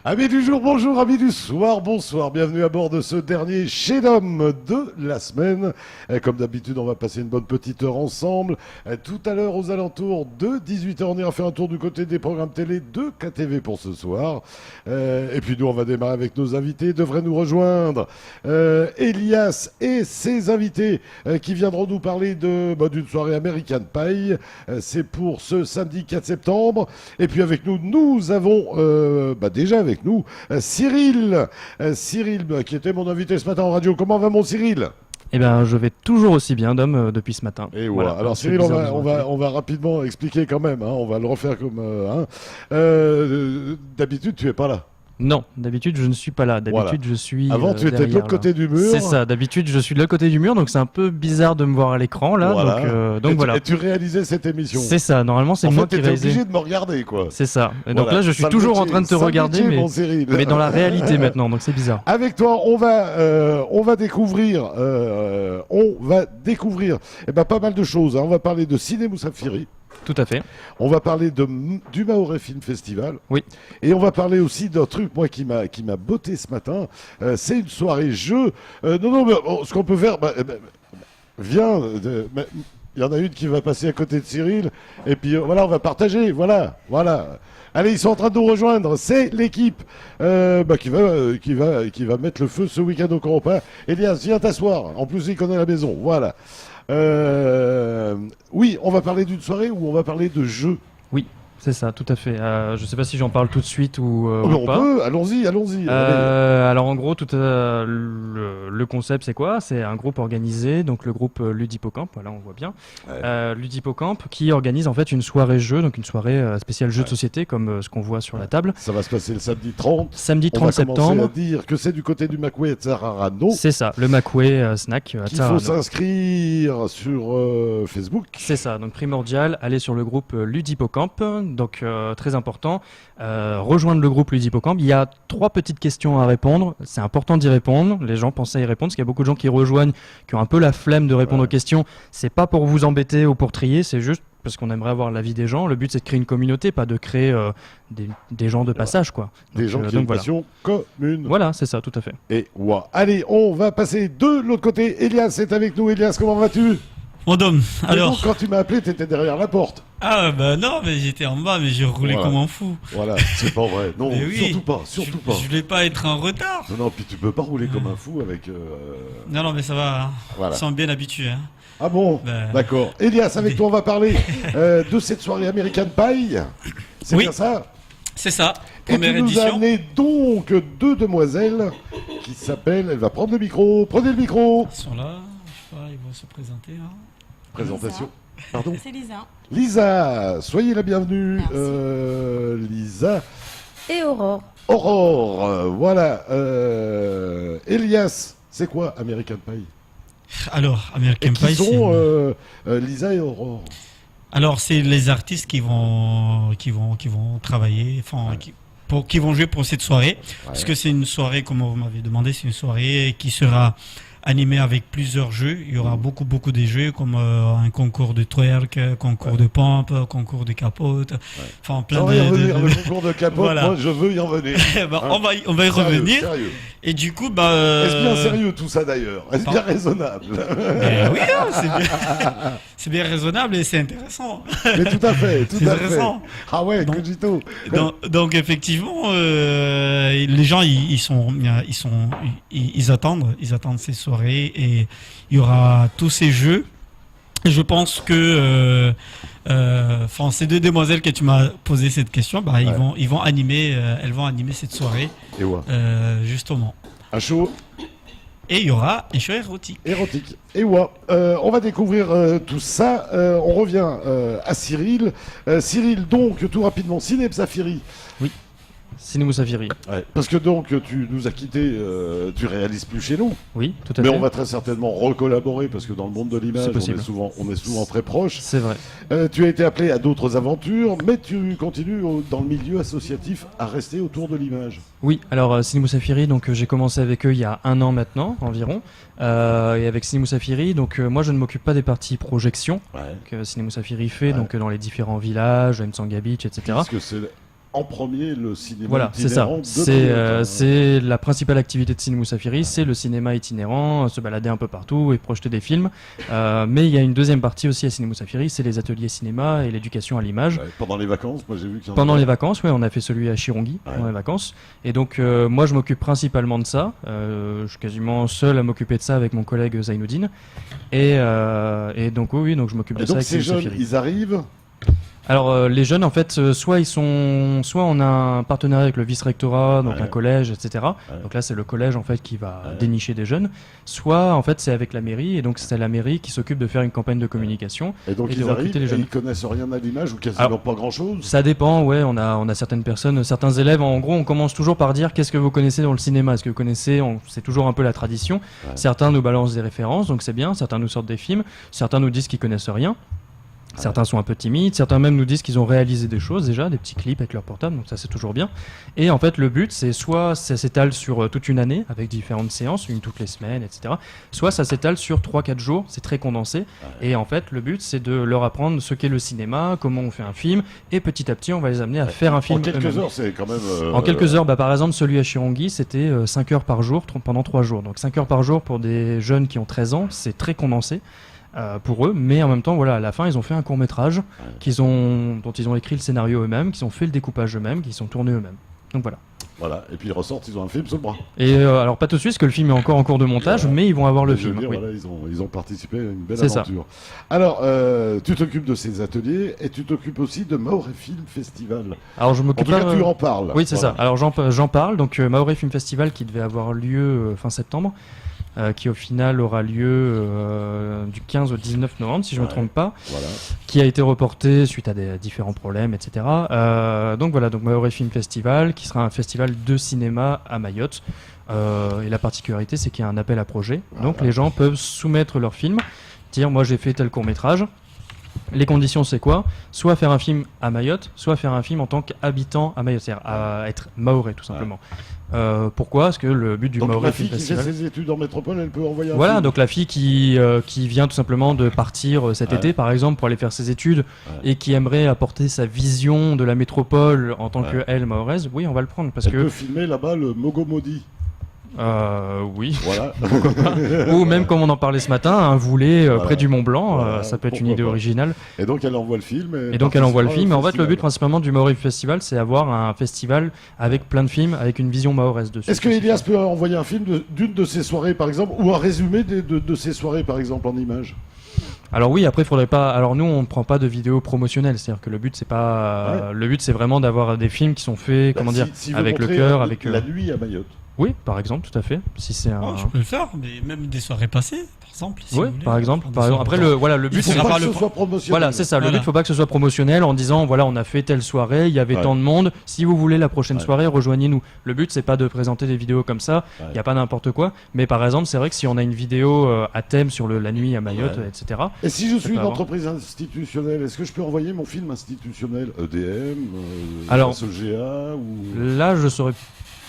Amis du jour, bonjour, amis du soir, bonsoir, bienvenue à bord de ce dernier chef-d'homme de la semaine. Comme d'habitude, on va passer une bonne petite heure ensemble. Tout à l'heure, aux alentours de 18h, on ira faire un tour du côté des programmes télé de KTV pour ce soir. Et puis nous, on va démarrer avec nos invités, devraient nous rejoindre Elias et ses invités qui viendront nous parler d'une soirée American Pie. C'est pour ce samedi 4 septembre. Et puis avec nous, nous avons déjà avec nous Cyril. Cyril, qui était mon invité ce matin en radio. Comment va mon Cyril ? Eh bien, je vais toujours aussi bien, Dom, depuis ce matin. Et voilà. Alors Cyril, on va rapidement expliquer quand même. On va le refaire comme... D'habitude, tu es pas là. Non, d'habitude je ne suis pas là. D'habitude je suis. Avant tu étais de l'autre côté du mur. C'est ça. D'habitude je suis de l'autre côté du mur, donc c'est un peu bizarre de me voir à l'écran là. Voilà. Donc voilà. Et tu réalisais cette émission. C'est ça. Normalement c'est moi qui réalisais. T'étais obligé de me regarder quoi. C'est ça. Et donc là je suis toujours en train de te regarder, mais dans la réalité maintenant. Donc c'est bizarre. Avec toi on va découvrir pas mal de choses. On va parler de Ciné Moussafiri. Tout à fait. On va parler du Mahorais Film Festival. Oui. Et on va parler aussi d'un truc, moi, qui m'a botté ce matin. C'est une soirée jeu. Mais ce qu'on peut faire... viens. Il y en a une qui va passer à côté de Cyril. Et puis, voilà, on va partager. Voilà. Allez, ils sont en train de nous rejoindre. C'est l'équipe qui va mettre le feu ce week-end au Coropin. Elias, viens t'asseoir. En plus, il connaît la maison. Voilà. Oui, on va parler d'une soirée ou on va parler de jeux. Oui, c'est ça, tout à fait. Je ne sais pas si j'en parle tout de suite ou on pas. Peut, allons-y. Alors en gros, le concept c'est quoi ? C'est un groupe organisé, donc le groupe Ludipocamp, voilà on voit bien. Ouais. Ludipocamp qui organise en fait une soirée jeu, donc une soirée spéciale jeu de société comme ce qu'on voit sur la table. Ça va se passer le samedi 30. Samedi 30 septembre. On va commencer à dire que c'est du côté du Macway à Tsararano. C'est ça, le Macway Snack à Tsararano. Il faut s'inscrire sur Facebook. C'est ça, donc primordial, aller sur le groupe Ludipocamp. Donc très important, rejoindre le groupe Ludipocamp. Il y a 3 petites questions à répondre, c'est important d'y répondre, les gens pensent à y répondre, parce qu'il y a beaucoup de gens qui rejoignent, qui ont un peu la flemme de répondre aux questions. C'est pas pour vous embêter ou pour trier, c'est juste parce qu'on aimerait avoir l'avis des gens. Le but c'est de créer une communauté, pas de créer des gens de passage quoi. Des gens qui ont une passion commune. Voilà, c'est ça, tout à fait. Et allez, on va passer de l'autre côté. Elias est avec nous. Elias, comment vas-tu ? Mon Dom, alors... Donc, quand tu m'as appelé, t'étais derrière la porte. Ah bah non, mais j'étais en bas, mais j'ai roulé comme un fou. Voilà, c'est pas vrai. Non, oui, surtout pas. Je voulais pas être en retard. Non, puis tu peux pas rouler comme un fou avec... Non, mais ça va. Voilà. Ils sont bien habitués. Hein. Ah bon, d'accord. Elias, avec toi, on va parler de cette soirée American Pie. C'est bien ça ? C'est ça, première édition. Et tu nous as amené donc 2 demoiselles qui s'appellent... Elle va prendre le micro. Prenez le micro. Ils sont là, je sais pas, ils vont se présenter. Hein. Présentation. Pardon ? C'est Lisa. Lisa, soyez la bienvenue. Lisa. Et Aurore. Aurore, voilà. Elias, c'est quoi American Pie ? Alors, American Pie, qui sont Lisa et Aurore ? Alors, c'est les artistes qui vont travailler, qui vont jouer pour cette soirée. Ouais. Parce que c'est une soirée, comme vous m'avez demandé, c'est une soirée qui sera animé avec plusieurs jeux. Il y aura beaucoup de jeux comme un concours de twerk, concours de pompe, concours de capote. Enfin, plein le concours de capote, voilà. Moi je veux y en venir. On va y revenir. Sérieux. Et du coup, Est-ce bien sérieux tout ça d'ailleurs ? Est-ce bien raisonnable ? Oui, c'est bien raisonnable et c'est intéressant. Mais tout à fait, tout à fait. Ah ouais, cogito. Donc effectivement, les gens ils attendent ces soirées et il y aura tous ces jeux. Et je pense que ces 2 demoiselles que tu m'as posé cette question, elles vont animer cette soirée. Et justement. Un show. Et il y aura un show érotique. Et on va découvrir tout ça. On revient à Cyril. Cyril, donc, tout rapidement, Ciné Moussafiri. Oui. Ciné Moussafiri. Ouais, parce que donc tu nous as quittés, tu réalises plus chez nous. Oui, tout à fait. Mais on va très certainement recollaborer parce que dans le monde de l'image, on est souvent très proches. C'est vrai. Tu as été appelé à d'autres aventures, mais tu continues dans le milieu associatif à rester autour de l'image. Oui, alors Ciné Moussafiri, donc j'ai commencé avec eux il y a 1 an maintenant environ. Et avec Ciné Moussafiri, donc moi je ne m'occupe pas des parties projection que Ciné Moussafiri fait, donc dans les différents villages, Msanga Beach, etc. Parce que c'est en premier le cinéma Voilà, c'est ça. itinérant de Mayotte. C'est la principale activité de Cine Moussafiri, c'est le cinéma itinérant, se balader un peu partout et projeter des films. Mais il y a une deuxième partie aussi à Cine Moussafiri, c'est les ateliers cinéma et l'éducation à l'image. Ouais, pendant les vacances, moi j'ai vu qu'il y en Pendant avait. les vacances, ouais, on a fait celui à Chirongi pendant les vacances. Et donc moi je m'occupe principalement de ça. Je suis quasiment seul à m'occuper de ça avec mon collègue Zainoudine. Et donc oui, donc je m'occupe de Et ça donc avec ces Cine jeunes, Moussafiri. ils arrivent. Alors les jeunes en fait soit on a un partenariat avec le vice-rectorat, donc Ouais. un collège, etc. Ouais. Donc là c'est le collège en fait qui va dénicher des jeunes. Soit en fait c'est avec la mairie et donc c'est la mairie qui s'occupe de faire une campagne de communication. Et donc Et de ils arrivent recruter les et jeunes. ils connaissent rien à l'image ou quasiment Alors, pas grand-chose. Ça dépend, ouais, on a certaines personnes, certains élèves, en gros on commence toujours par dire qu'est-ce que vous connaissez dans le cinéma, est-ce que vous connaissez, c'est toujours un peu la tradition. Ouais. Certains nous balancent des références, donc c'est bien, certains nous sortent des films, certains nous disent qu'ils connaissent rien. Certains sont un peu timides, certains même nous disent qu'ils ont réalisé des choses déjà, des petits clips avec leur portable, donc ça c'est toujours bien. Et en fait le but c'est soit ça s'étale sur toute une année avec différentes séances, une toutes les semaines, etc. Soit ça s'étale sur 3-4 jours, c'est très condensé. Et en fait le but c'est de leur apprendre ce qu'est le cinéma, comment on fait un film, et petit à petit on va les amener à faire un film En quelques eux-mêmes. heures, c'est quand même. En quelques heures, bah, par exemple, celui à Chirongi, c'était 5 heures par jour pendant 3 jours. Donc 5 heures par jour pour des jeunes qui ont 13 ans, c'est très condensé pour eux. Mais en même temps, voilà, à la fin, ils ont fait un court-métrage dont ils ont écrit le scénario eux-mêmes, qu'ils ont fait le découpage eux-mêmes, qu'ils sont tournés eux-mêmes. Donc voilà. Voilà. Et puis ils ressortent, ils ont un film sur le bras. Et alors pas tout de suite, parce que le film est encore en cours de montage, Voilà. mais ils vont avoir le Je veux film. dire, Oui. voilà, ils ont participé à une belle C'est ça. aventure. Alors, tu t'occupes de ces ateliers et tu t'occupes aussi de Maoré Film Festival. Alors je En m'occupe tout cas, pas, tu en parles. Oui, c'est Voilà. ça. Alors j'en parle. Donc Maoré Film Festival qui devait avoir lieu fin septembre, qui au final aura lieu du 15 au 19 novembre, si je ne me Ouais. trompe pas, Voilà. qui a été reporté suite à des différents problèmes, etc. Donc voilà, donc Maoré Film Festival, qui sera un festival de cinéma à Mayotte. Et la particularité, c'est qu'il y a un appel à projet. Donc les gens peuvent soumettre leur film, dire moi j'ai fait tel court métrage. Les conditions, c'est quoi? Soit faire un film à Mayotte, soit faire un film en tant qu'habitant à Mayotte, c'est-à-dire à être mahorais tout simplement. Pourquoi? Parce que le but du Donc Maoré la Film fille qui fait Festival... ses études en métropole, elle peut envoyer un Voilà, film. donc la fille qui vient tout simplement de partir cet Ouais. été, par exemple, pour aller faire ses études, et qui aimerait apporter sa vision de la métropole en tant Ouais. que elle, mahoraise, oui, on va le prendre, parce Elle que... peut filmer là-bas le Mogomodi. Oui. Voilà. Ou même, comme on en parlait ce matin, un volet Voilà. près du Mont Blanc, Voilà, ça peut être une pourquoi idée pas. originale. Et donc elle envoie le film. Et donc elle envoie le film. participera En au fait, le but festival. principalement du Maoré Festival, c'est avoir un festival avec plein de films, avec une vision mahoraise dessus. Est-ce que Elias peut envoyer un film d'une de ses soirées, par exemple, ou un résumé de ses soirées, par exemple, en images? Alors oui, après, il faudrait pas. Alors nous, on ne prend pas de vidéos promotionnelles, c'est-à-dire que le but, c'est pas. Le but, c'est vraiment d'avoir des films qui sont faits, comment dire, S'il veut avec le montrer cœur, avec. la nuit à Mayotte. Oui, par exemple, tout à fait. Si c'est un. Oh, je peux le faire, mais même des soirées passées, par exemple. si Oui, vous voulez. par exemple. Enfin, Par des exemple. soirées- Après, voilà, le Il but, faut c'est sera pas pas que le ce soit promotionnel. Voilà, c'est ça. Le Voilà. but, faut pas que ce soit promotionnel en disant voilà, on a fait telle soirée, il y avait Ouais. tant de monde. Si vous voulez la prochaine Ouais. soirée, rejoignez-nous. Le but, c'est pas de présenter des vidéos comme ça. Il Ouais. n'y a pas n'importe quoi. Mais par exemple, c'est vrai que si on a une vidéo à thème sur la nuit à Mayotte, Ouais. etc. Et si je suis peut une avoir. entreprise institutionnelle, est-ce que je peux envoyer mon film institutionnel EDM, Alors, SEGA ou... Là, je saurais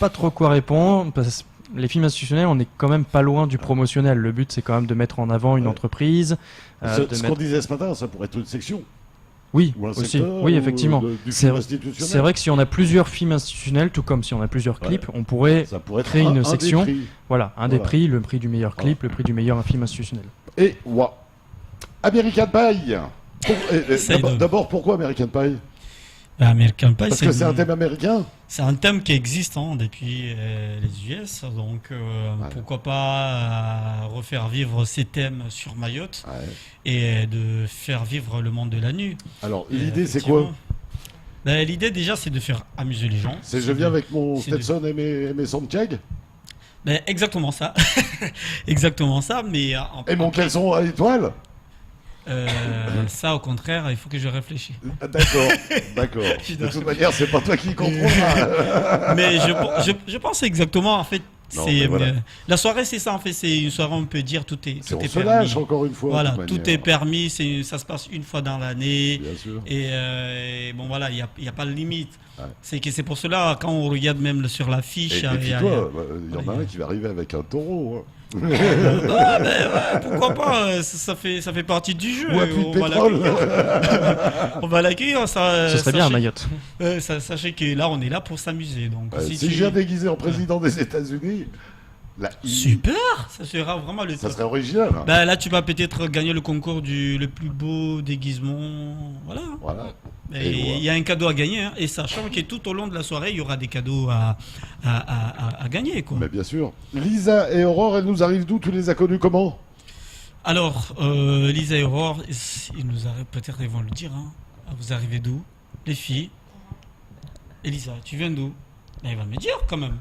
pas trop quoi répondre parce que les films institutionnels, on est quand même pas loin du promotionnel. Le but, c'est quand même de mettre en avant une Ouais. entreprise. Ce de qu'on mettre- disait ce matin, ça pourrait être une section. Oui, Ou un aussi. secteur, Oui, ou effectivement. du C'est film institutionnel. C'est vrai que si on a plusieurs films institutionnels, tout comme si on a plusieurs Ouais. clips, on pourrait Ça pourrait être créer une des section. prix. Voilà, un des Voilà. prix, le prix du meilleur clip, le prix du meilleur film institutionnel. Et American Pie. Essaye de- D'abord, pourquoi American Pie? Ben, American Pie, Parce que c'est un thème américain. c'est un thème qui existe depuis les US, donc pourquoi pas refaire vivre ces thèmes sur Mayotte Ouais. et de faire vivre le monde de la nuit. Alors, Et l'idée, c'est quoi? effectivement, ben, l'idée déjà, c'est de faire amuser les gens. C'est je viens avec mon c'est de- Stetson et mes Soundcheck Ben, exactement ça, exactement ça, mais et mon caleçon à étoile. ça au contraire, il faut que je réfléchisse. D'accord, d'accord. De toute manière, c'est pas toi qui contrôlera. Mais je pense exactement en fait. Non, C'est mais voilà. la soirée, c'est ça en fait. C'est une soirée, on peut dire tout est C'est tout on est se permis. lâche encore une fois. Voilà, de toute tout manière. est permis. Ça se passe une fois dans l'année. Bien sûr. Et bon voilà, il y a pas de limite. Ouais. C'est pour cela quand on regarde même sur l'affiche. Et il y puis a- toi, il y en a voilà, un qui va arriver avec un taureau. Ah, ben ouais, pourquoi pas, ça fait partie du jeu. Ou un puits de On va pétrole. on va l'accueillir. Ce serait bien à Mayotte. Sachez que là, on est là pour s'amuser. Donc, Si tu- je viens déguisé en président des États-Unis, là, Super, ça sera vraiment le ça top. serait original. Hein. Bah, là, tu vas peut-être gagner le concours le plus beau déguisement. Voilà. Voilà. Et il y a un cadeau à gagner. Hein. Et sachant que tout au long de la soirée, il y aura des cadeaux à gagner. Quoi. Mais bien sûr. Lisa et Aurore, elles nous arrivent d'où? Tu les as connues comment? Alors, Lisa et Aurore, ils nous arrivent, peut-être ils vont le dire. Hein. Vous arrivez d'où? Les filles. Elisa, tu viens d'où? Ben, il va me dire quand même.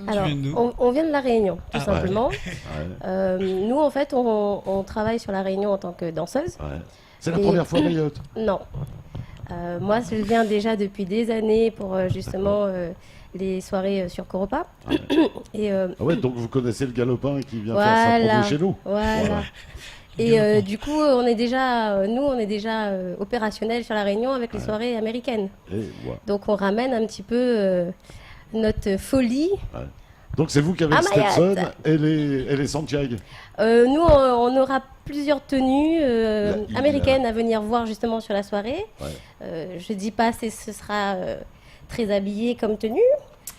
Alors, Tu viens d'où? on vient de La Réunion, tout Ah, simplement. Ouais. Nous, en fait, on travaille sur La Réunion en tant que danseuse. Ouais. C'est la Et- première fois à Mayotte. Non. Moi, je viens déjà depuis des années pour justement les soirées sur Coropa. Et Ah ouais, donc vous connaissez le galopin qui vient faire Voilà. sa promo chez nous. voilà. Et du coup, on est déjà opérationnel sur La Réunion avec les soirées américaines. Et ouais. Donc, on ramène un petit peu notre folie. Donc c'est vous qui avez Ah, le Stetson Mayotte. et les Santiago. Nous, on aura plusieurs tenues Il- américaines à venir voir justement sur la soirée. Ouais. Je dis pas si ce sera très habillé comme tenue.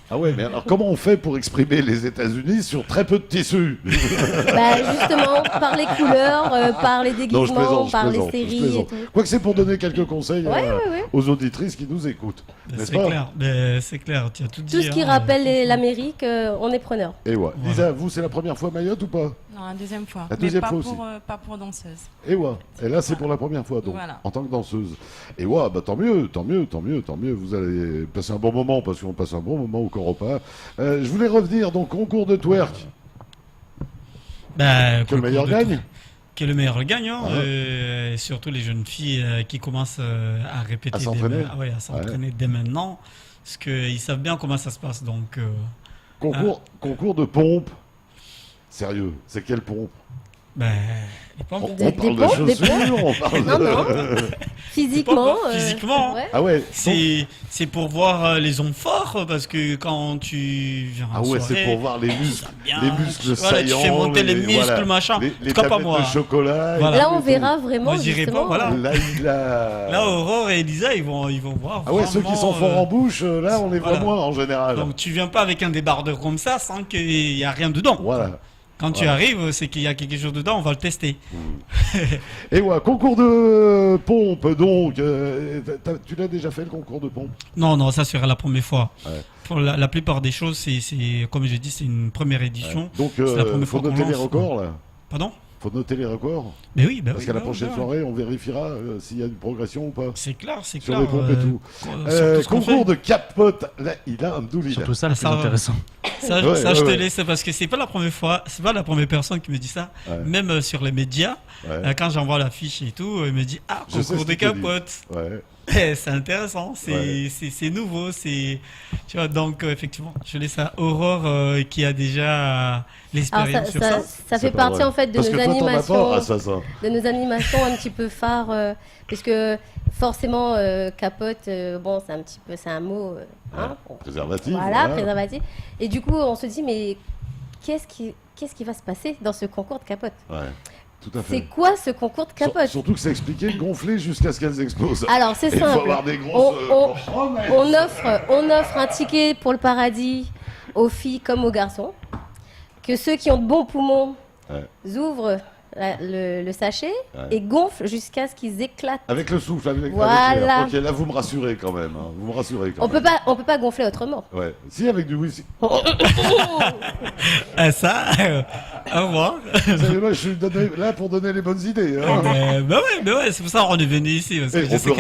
Ah ouais, mais alors comment on fait pour exprimer les États-Unis sur très peu de tissu? Bah, justement, par les couleurs, par les Non, je déguisements, plaisante, par les je séries et plaisante. tout. Quoique c'est pour donner quelques conseils Ouais, ouais. aux auditrices qui nous écoutent. Ben, N'est-ce c'est pas? clair, ben, c'est clair, tu as tout dit. Tout ce qui hein. rappelle l'Amérique, on est preneur. Et ouais. Voilà. Lisa, vous, c'est la première fois à Mayotte ou pas? Non, la deuxième fois. La deuxième mais fois pas aussi. pas pour danseuse. Et ouais. Et là, c'est pour la première fois, donc, Voilà. en tant que danseuse. Et ouais, bah tant mieux, tant mieux, tant mieux, tant mieux. Vous allez passer un bon moment, parce qu'on passe un bon moment au Coropa. Je voulais revenir, donc, concours de twerk. Ben, Que le meilleur concours de- gagne. Que le meilleur gagne, hein, Ouais. et surtout les jeunes filles qui commencent à répéter, À s'entraîner. à s'entraîner dès maintenant, parce qu'ils savent bien comment ça se passe. Donc, Concours de pompe. Sérieux, c'est quelle pompe? ben, les On, pompes, Des on parle pompes, de des chaussures, on parle Non, de... non. Physiquement. Pas physiquement, hein. ouais. Ah ouais, donc- c'est pour voir les hommes forts, parce que quand tu viens en ah ouais, soirée, c'est pour voir les muscles, bien, les muscles voilà, tu saillants. fais monter les muscles, voilà, machin. Les En tout cas, pas tablettes moi. de chocolat. Voilà. Là, on et tout. verra vraiment. Moi, j'irai pas, justement, voilà. Là, il a... Là, Aurore et Elisa, ils vont voir. Ah ouais, ceux qui sont vraiment, forts en bouche, là, on les voit voilà. moins en général. Donc tu viens pas avec un débardeur comme ça sans qu'il y a rien dedans. Voilà. Quand tu Voilà. arrives, c'est qu'il y a quelque chose dedans, on va le tester. Et ouais, concours de pompe, donc. Tu l'as déjà fait, le concours de pompe? Non, ça sera la première fois. Ouais. Pour la plupart des choses, c'est comme j'ai dit, c'est une première édition. Donc, C'est la première faut fois qu'on noter les lance. records, là. Pardon? Faut noter les records. Mais oui, bah Parce oui, qu'à la bah prochaine oui. soirée, on vérifiera s'il y a une progression ou pas. C'est clair, c'est Sur clair. les pompes et tout. Surtout ce qu'on Concours fait. de capote. Là, il a un douli. Surtout ça, le plus Ça va. intéressant. Ça, Ouais, ça, ouais, je te ouais. laisse parce que c'est pas la première fois, c'est pas la première personne qui me dit ça. Ouais. Même sur les médias, Ouais. quand j'envoie l'affiche et tout, il me dit ah Je sais concours ce de qu'il te dit. capote. Ouais. C'est intéressant, Ouais. c'est nouveau, c'est tu vois donc effectivement, je laisse à Aurore qui a déjà Alors, l'expérience sur ça. ça C'est fait pas partie vrai. en fait de Parce nos que toi, t'en as animations. pas, assassin. De nos animations un petit peu phares, puisque forcément capote, bon c'est un petit peu, c'est un mot, hein, bon, Préservatif. voilà, préservatif. Et du coup on se dit mais qu'est-ce qui va se passer dans ce concours de capote? Ouais, tout à C'est fait. quoi ce concours de capote? Surtout que c'est expliqué gonflé jusqu'à ce qu'elles explosent. Alors c'est Et il faut simple. avoir des grosses. On offre un ticket pour le paradis aux filles comme aux garçons. Que ceux qui ont de bons poumons ouvrent le sachet et gonflent jusqu'à ce qu'ils éclatent. Avec le souffle, avec Voilà. l'air. Ok, là vous me rassurez quand même. Hein. Vous me rassurez quand On même. peut pas gonfler autrement. Ouais. Si, avec du whisky. Ça, au revoir. Vous savez, moi, je suis là pour donner les bonnes idées. Hein. mais ouais, c'est pour ça qu'on est venu ici. Parce que Et je on sais peut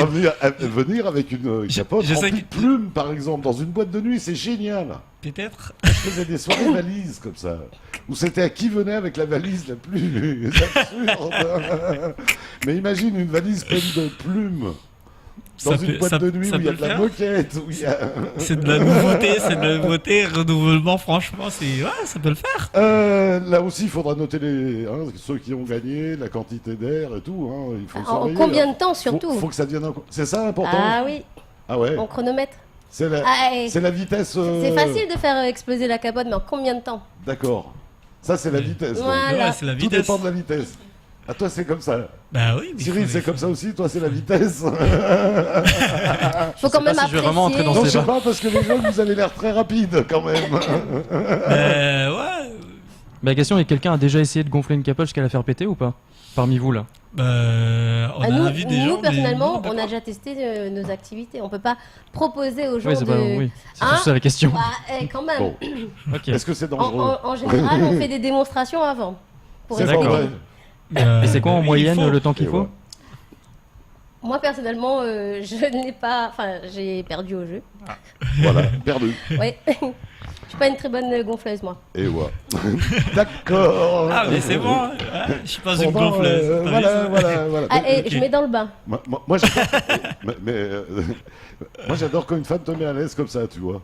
que venir avec une capote je sais remplie que- de plumes, par exemple, dans une boîte de nuit. C'est génial. peut-être. Je faisais des soirées valises comme ça. Où c'était à qui venait avec la valise la plus absurde. Mais imagine une valise pleine de plumes. Dans Ça une peut- boîte ça- de nuit ça où il y a peut de la le faire. moquette, où il y a... C'est de la nouveauté, renouvellement, franchement, ça peut le faire. Là aussi, il faudra noter ceux qui ont gagné, la quantité d'air et tout. Hein, il faut En surveiller, combien hein. de temps surtout? Faut que ça devienne C'est ça important. Ah oui, Ah ouais. en chronomètre. C'est la, Ah, et c'est la vitesse. c'est facile de faire exploser la capote, mais en combien de temps? D'accord. Ça, c'est la vitesse. donc. Voilà. Ouais, c'est la Tout vitesse. dépend de la vitesse. À toi, c'est comme ça. Bah oui. mais Cyril, il faut- c'est comme ça aussi. Toi, c'est la vitesse. Faut quand même pas si je vais vraiment entrer dans Non, ce je sais débat. pas, parce que les jeunes, vous avez l'air très rapide quand même. Ouais. Mais la question est, quelqu'un a déjà essayé de gonfler une capote jusqu'à la faire péter ou pas? Parmi vous là. On a nous, vu des gens. nous, mais personnellement, non, on a déjà testé nos activités. On peut pas proposer aux gens Oui, c'est de. pas... oui. C'est Hein tout ça la question. Bah, quand même. Bon, Ok. est-ce que c'est En, dangereux en général, on fait des démonstrations avant. Pour C'est D'accord. vrai. expliquer. Et c'est quoi en oui, il moyenne faut. le temps qu'il Et faut? ouais. Moi, personnellement, je n'ai pas. Enfin, j'ai perdu au jeu. Voilà, perdu. Ouais. Je suis pas une très bonne gonfleuse, moi. Et voilà. D'accord. Ah, mais c'est bon. Je suis pas une Bon, gonfleuse. t'as vu voilà, ça voilà. Ah, et ok. je mets dans le bain. Moi, moi, j'adore quand une femme te met à l'aise comme ça, tu vois.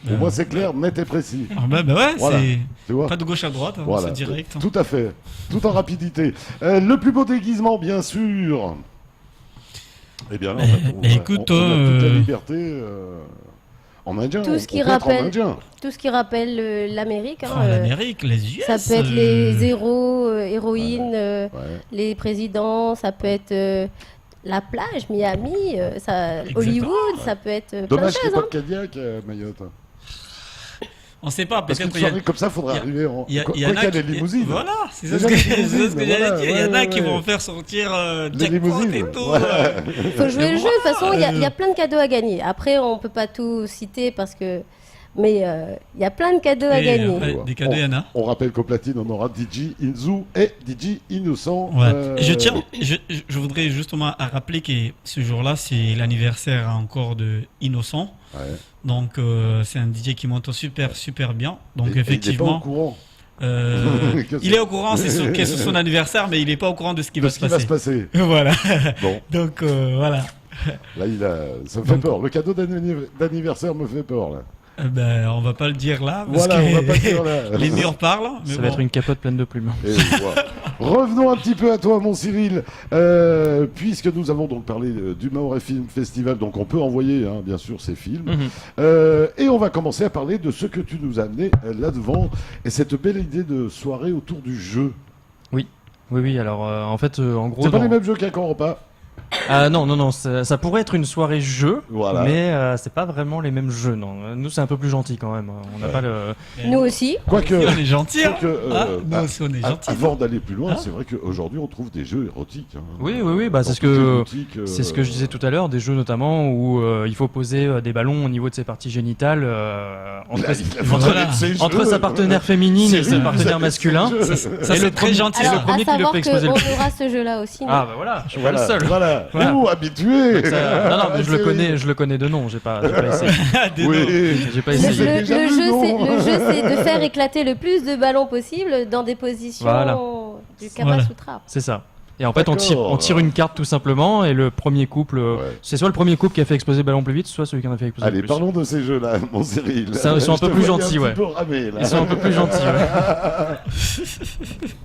Pour moi, c'est clair, net et précis. Ah, bah ouais, Voilà. c'est. Tu vois Pas de gauche à droite, hein, Voilà. c'est direct. Tout à fait. Tout en rapidité. Le plus beau déguisement, bien sûr. Eh bien, là, écoute, on a toute la liberté en indien. Tout ce qui on peut être en rappelle- indien. Tout ce qui rappelle l'Amérique. hein, Enfin, l'Amérique, les US. ça peut être les héros, héroïnes, Ouais. les présidents, ça peut être la plage, Miami, Hollywood, ça peut être plein de Dommage qu'il n'y ait choses. pas de Cadillac à Mayotte. On sait pas, Parce peut-être qu'une qu'il y a. soirée comme ça, il faudrait il y a- arriver en. Il y, Quoi il y en qu'il y a a les limousines. Voilà, c'est ça Déjà ce que, les c'est ça ce que limousines, j'allais voilà, dire. Il y en a ouais, qui ouais. vont faire sortir Les jackpot limousines. et tout. Ouais. Il faut jouer le jeu, de toute façon, il y voilà. a plein de cadeaux à gagner. Après, on peut pas tout citer parce que. Mais il y a plein de cadeaux à Et, gagner. des cadeaux, il y en a. On rappelle qu'au platine, on aura DJ Inzu et DJ Innocent. Ouais. Je voudrais justement à rappeler que ce jour-là, c'est l'anniversaire encore de Innocent. Ouais. Donc, c'est un DJ qui monte super bien. Donc, Et- et il est pas au effectivement, courant il est au courant, c'est sûr que c'est son anniversaire, mais il n'est pas au courant de ce qui de va ce se qui va se passer. passer. Voilà. Bon, Donc, voilà. là, ça me fait peur. Le cadeau d'anniversaire me fait peur, là. On va pas le dire là. Parce Voilà, que on va pas le dire là. les murs parlent. Mais Ça bon. va être une capote pleine de plumes. Et voilà. Revenons un petit peu à toi, mon Cyril, puisque nous avons donc parlé du Mahorais Film Festival, donc on peut envoyer, hein, bien sûr, ces films. Et on va commencer à parler de ce que tu nous as amené là devant, et cette belle idée de soirée autour du jeu. Oui, alors en fait, en gros. C'est pas dans- les mêmes jeux qu'un camp repas. Non, ça pourrait être une soirée jeu, Voilà. mais c'est pas vraiment les mêmes jeux, non. Nous, c'est un peu plus gentil quand même. On n'a pas le. Nous aussi. Quoique, On est gentil. Hein. quoique, Nous aussi, on est gentils. avant d'aller plus loin, Hein c'est vrai qu'aujourd'hui on trouve des jeux érotiques. hein. Oui, bah, Dans c'est ce toutes les que- boutiques, C'est ce que je disais tout à l'heure, des jeux notamment où il faut poser des ballons au niveau de ses parties génitales entre, Voilà. entre sa partenaire féminine et C'est son partenaire masculin. Ça, Et c'est le très premier- gentil. et le Alors, premier à qui le savoir fait exploser le qu'on aura ce jeu-là aussi. nous. Ah bah voilà, je suis pas le seul. Voilà. Voilà. Ouh, habitué. Non, mais je le C'est- connais, je le connais de nom. J'ai pas essayé. Oui. J'ai pas Le, essayé. C'est déjà vu, non le jeu, c'est de faire éclater le plus de ballons possible dans des positions Voilà. du Kama Voilà. Sutra. C'est ça. Et en fait, on D'accord. tire une carte tout simplement, et le premier couple, Ouais. c'est soit le premier couple qui a fait exploser le ballon plus vite, soit celui qui en a fait exploser Allez, le plus. parlons de ces jeux-là, mon Cyril. Ça, ils sont un Je peu te plus voyais gentils, un ouais. petit peu ramé, là. Ils sont un peu plus gentils.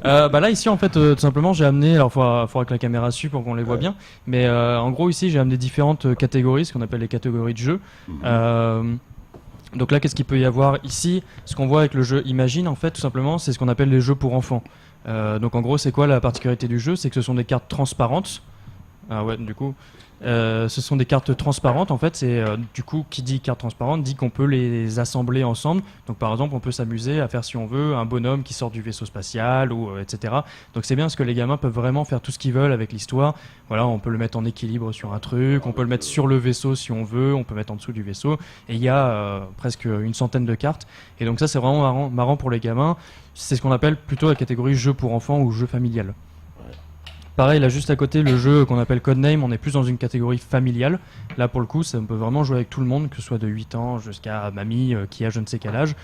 Bah là ici en fait tout simplement j'ai amené, alors faudra que la caméra suive pour qu'on les voit Ouais. bien, mais en gros ici j'ai amené différentes catégories, ce qu'on appelle les catégories de jeux. Donc là qu'est-ce qu'il peut y avoir ici? Ce qu'on voit avec le jeu Imagine en fait tout simplement c'est ce qu'on appelle les jeux pour enfants. Donc en gros c'est quoi la particularité du jeu? C'est que ce sont des cartes transparentes. Ah ouais, du coup, ce sont des cartes transparentes en fait. C'est du coup qui dit carte transparente dit qu'on peut les assembler ensemble. Donc par exemple, on peut s'amuser à faire si on veut un bonhomme qui sort du vaisseau spatial ou etc. Donc c'est bien parce que les gamins peuvent vraiment faire tout ce qu'ils veulent avec l'histoire. Voilà, on peut le mettre en équilibre sur un truc, on peut le mettre sur le vaisseau si on veut, on peut mettre en dessous du vaisseau. Et il y a presque une centaine de cartes. Et donc ça c'est vraiment marrant pour les gamins. C'est ce qu'on appelle plutôt la catégorie jeu pour enfants ou jeu familial. Pareil, là juste à côté, le jeu qu'on appelle Codename, on est plus dans une catégorie familiale. Là pour le coup, ça on peut vraiment jouer avec tout le monde, que ce soit de 8 ans jusqu'à mamie qui a je ne sais quel âge.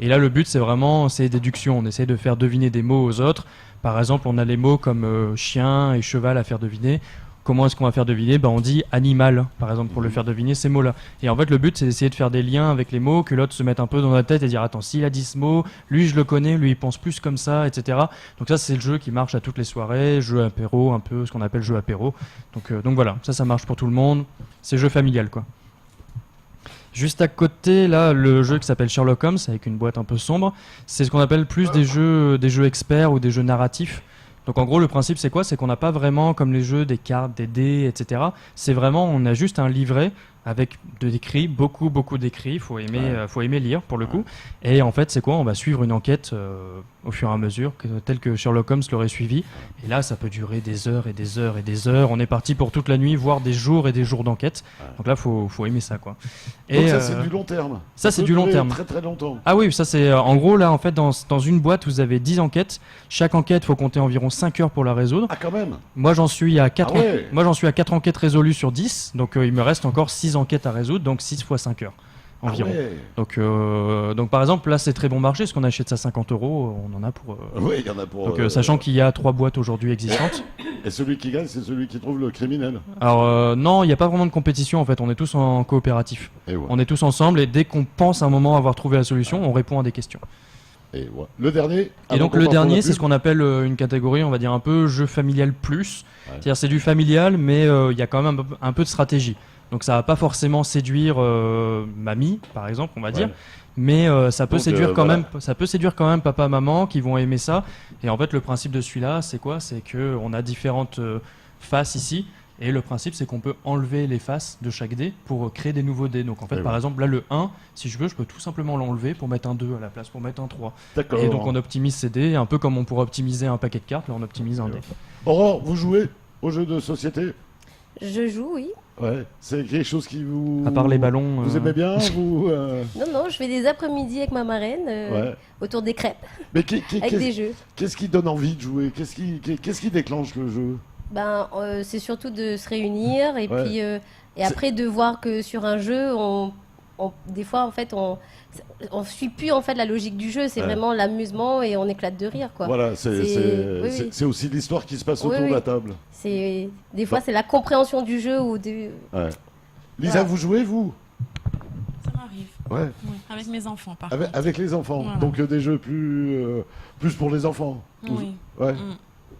Et là le but c'est déduction, on essaie de faire deviner des mots aux autres. Par exemple, on a les mots comme chien et cheval à faire deviner. Comment est-ce qu'on va faire deviner? On dit animal, par exemple, pour le faire deviner ces mots-là. Et en fait, le but, c'est d'essayer de faire des liens avec les mots, que l'autre se mette un peu dans la tête et dire attends, s'il a dit ce mot, lui je le connais, lui il pense plus comme ça, etc. Donc ça, c'est le jeu qui marche à toutes les soirées, jeu apéro, un peu ce qu'on appelle jeu apéro. Donc voilà, ça marche pour tout le monde. C'est jeu familial, quoi. Juste à côté, là, le jeu qui s'appelle Sherlock Holmes, avec une boîte un peu sombre, c'est ce qu'on appelle plus des jeux experts ou des jeux narratifs. Donc en gros, le principe, c'est quoi? C'est qu'on n'a pas vraiment, comme les jeux, des cartes, des dés, etc. C'est vraiment, on a juste un livret avec d'écrits, beaucoup d'écrits. Faut aimer lire pour le coup. Et en fait, c'est quoi? On va suivre une enquête au fur et à mesure, telle que Sherlock Holmes l'aurait suivi. Et là, ça peut durer des heures et des heures et des heures. On est parti pour toute la nuit, voire des jours et des jours d'enquête. Donc là, faut aimer ça, quoi. Donc ça, c'est du long terme. Ça, c'est du long terme. Très très longtemps. Ah oui, ça c'est en gros là en fait dans une boîte vous avez 10 enquêtes. Chaque enquête faut compter environ 5 heures pour la résoudre. Ah quand même. Moi j'en suis à 4 ouais. Moi j'en suis à 4 enquêtes résolues sur 10. Donc il me reste encore 6 enquêtes à résoudre, donc 6 fois 5 heures environ. Donc par exemple là c'est très bon marché parce qu'on achète ça 50 €, on en a pour Oui, il y en a pour donc sachant qu'il y a 3 boîtes aujourd'hui existantes. Et celui qui gagne, c'est celui qui trouve le criminel. Alors non, il n'y a pas vraiment de compétition en fait, on est tous en coopératif. Et ouais. On est tous ensemble et dès qu'on pense à un moment avoir trouvé la solution, on répond à des questions. Et ouais. Le dernier. Et donc le dernier, c'est ce qu'on appelle une catégorie, on va dire un peu jeu familial plus. Ouais. C'est-à-dire c'est du familial, mais il y a quand même un peu de stratégie. Donc ça va pas forcément séduire mamie, par exemple, on va dire. Mais ça peut séduire quand même. Ça peut séduire quand même papa, maman, qui vont aimer ça. Et en fait, le principe de celui-là, c'est quoi? C'est que on a différentes faces ici. Et le principe, c'est qu'on peut enlever les faces de chaque dé pour créer des nouveaux dés. Donc en fait, par exemple, là, le 1, si je veux, je peux tout simplement l'enlever pour mettre un 2 à la place, pour mettre un 3. D'accord. Et donc on optimise ces dés, un peu comme on pourrait optimiser un paquet de cartes, là on optimise un dé. Aurore, vous jouez aux jeux de société? Je joue, oui. Ouais, c'est quelque chose qui vous... À part les ballons... Vous aimez bien, vous Non, je fais des après-midi avec ma marraine autour des crêpes, Mais avec des jeux. Qu'est-ce qui donne envie de jouer? Qu'est-ce qui déclenche le jeu? C'est surtout de se réunir et puis et après de voir que sur un jeu, des fois en fait on suit plus en fait la logique du jeu, c'est vraiment l'amusement et on éclate de rire quoi. Voilà, c'est aussi l'histoire qui se passe autour de la table. Des fois c'est la compréhension du jeu ou de. Ouais. Lisa, vous jouez vous? Ça m'arrive. Ouais. Oui, avec mes enfants par contre. Avec les enfants. Voilà. Donc des jeux plus pour les enfants. Oui. Ouais.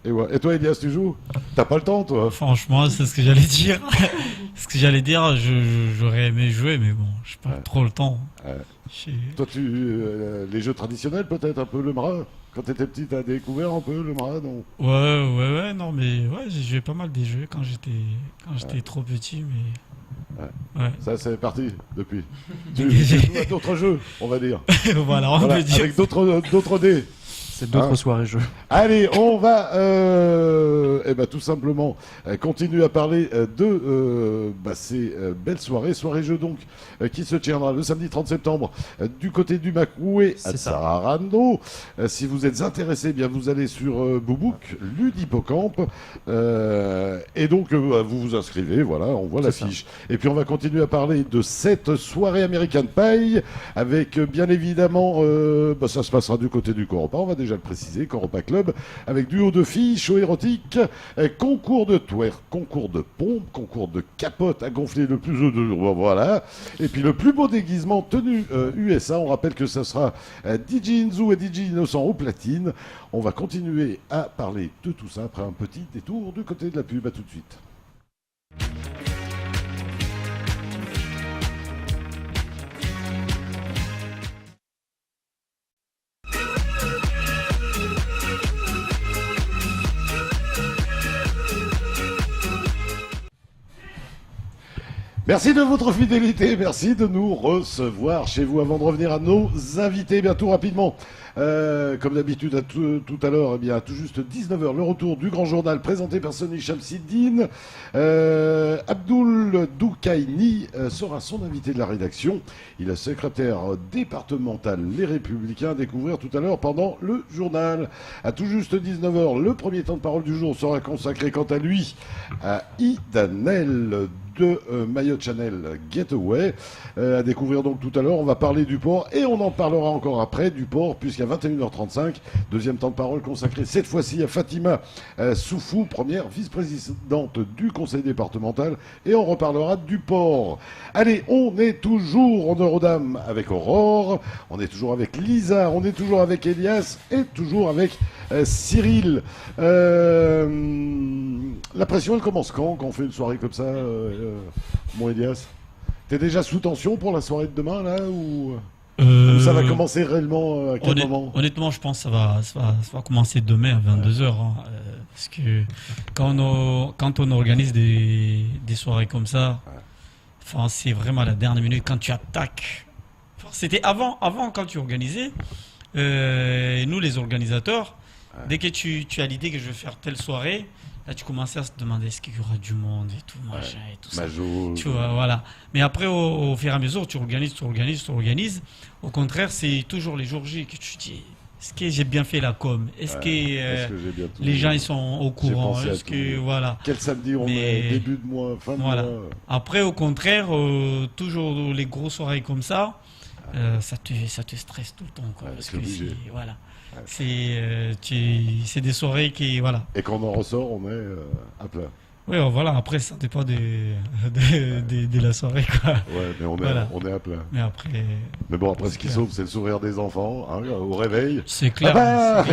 Et toi, Elias, tu joues? T'as pas le temps, toi? Franchement, c'est ce que j'allais dire. J'aurais aimé jouer, mais bon, j'ai pas trop le temps. Toi, les jeux traditionnels, peut-être, un peu le Mara? Quand t'étais petit, t'as découvert un peu le Mara, non? Ouais, non, mais j'ai joué pas mal des jeux quand j'étais trop petit, mais... Ouais. Ça, c'est parti, depuis. Tu joues à d'autres jeux, on va dire. Voilà, on peut dire. Avec d'autres dés. C'est d'autres soirées jeux. Allez, on va tout simplement continuer à parler de ces belles soirées jeux donc, qui se tiendra le samedi 30 septembre du côté du Macroué à Tsararano. Si vous êtes intéressé, bien vous allez sur Boubouk, Ludipocamp, et donc vous vous inscrivez, voilà, on voit l'affiche. Et puis on va continuer à parler de cette soirée American Pie avec bien évidemment, ça se passera du côté du Coropa, on va déjà le préciser, Coropa Club, avec duo de filles, show érotique, concours de twerk, concours de pompe, concours de capote à gonfler le plus de... Voilà. Et puis le plus beau déguisement tenue USA, on rappelle que ça sera DJ Inzu et DJ Innocent au platine. On va continuer à parler de tout ça après un petit détour du côté de la pub. À tout de suite. Merci de votre fidélité, merci de nous recevoir chez vous. Avant de revenir à nos invités, bien tout rapidement, comme d'habitude tout à l'heure, tout juste 19h, le retour du grand journal présenté par Sonny Chamsiddine. Abdoul Doukaini sera son invité de la rédaction. Il est secrétaire départemental Les Républicains, à découvrir tout à l'heure pendant le journal. À tout juste 19h, le premier temps de parole du jour sera consacré quant à lui à Idanel de Mayotte Channel Getaway. À découvrir donc tout à l'heure, on va parler du port et on en parlera encore après du port puisqu'à 21h35, deuxième temps de parole consacré cette fois-ci à Fatima Soufou, première vice-présidente du conseil départemental, et on reparlera du port. Allez, on est toujours en Eurodame avec Aurore, on est toujours avec Lisa, on est toujours avec Elias et toujours avec Cyril. La pression, elle commence quand on fait une soirée comme ça, mon Elias? T'es déjà sous tension pour la soirée de demain, là, ou ça va commencer réellement à quel moment? Honnêtement, je pense que ça va commencer demain à 22h. Parce que quand on organise des soirées comme ça, enfin, c'est vraiment la dernière minute quand tu attaques. Enfin, c'était avant quand tu organisais. Nous, les organisateurs, dès que tu as l'idée que je vais faire telle soirée, là, tu commençais à se demander est-ce qu'il y aura du monde et tout, machin et tout ça. Tu vois, voilà. Mais après, au fur et à mesure, tu organises. Au contraire, c'est toujours les jours J que tu dis est-ce que j'ai bien fait la com? Est-ce que j'ai bien tout les gens ils sont au courant? Est-ce que voilà. Quel samedi on est? Début de mois, fin de mois. Après, au contraire, toujours les grosses soirées comme ça, ça te stresse tout le temps, quoi. Parce que voilà. C'est des soirées qui voilà. Et quand on en ressort, on est à plat. Oui, voilà. Après, ça dépend de la soirée, quoi. Ouais, mais on est à plat. Mais bon, après, ce qui sauve, c'est le sourire des enfants, hein, au réveil. C'est clair.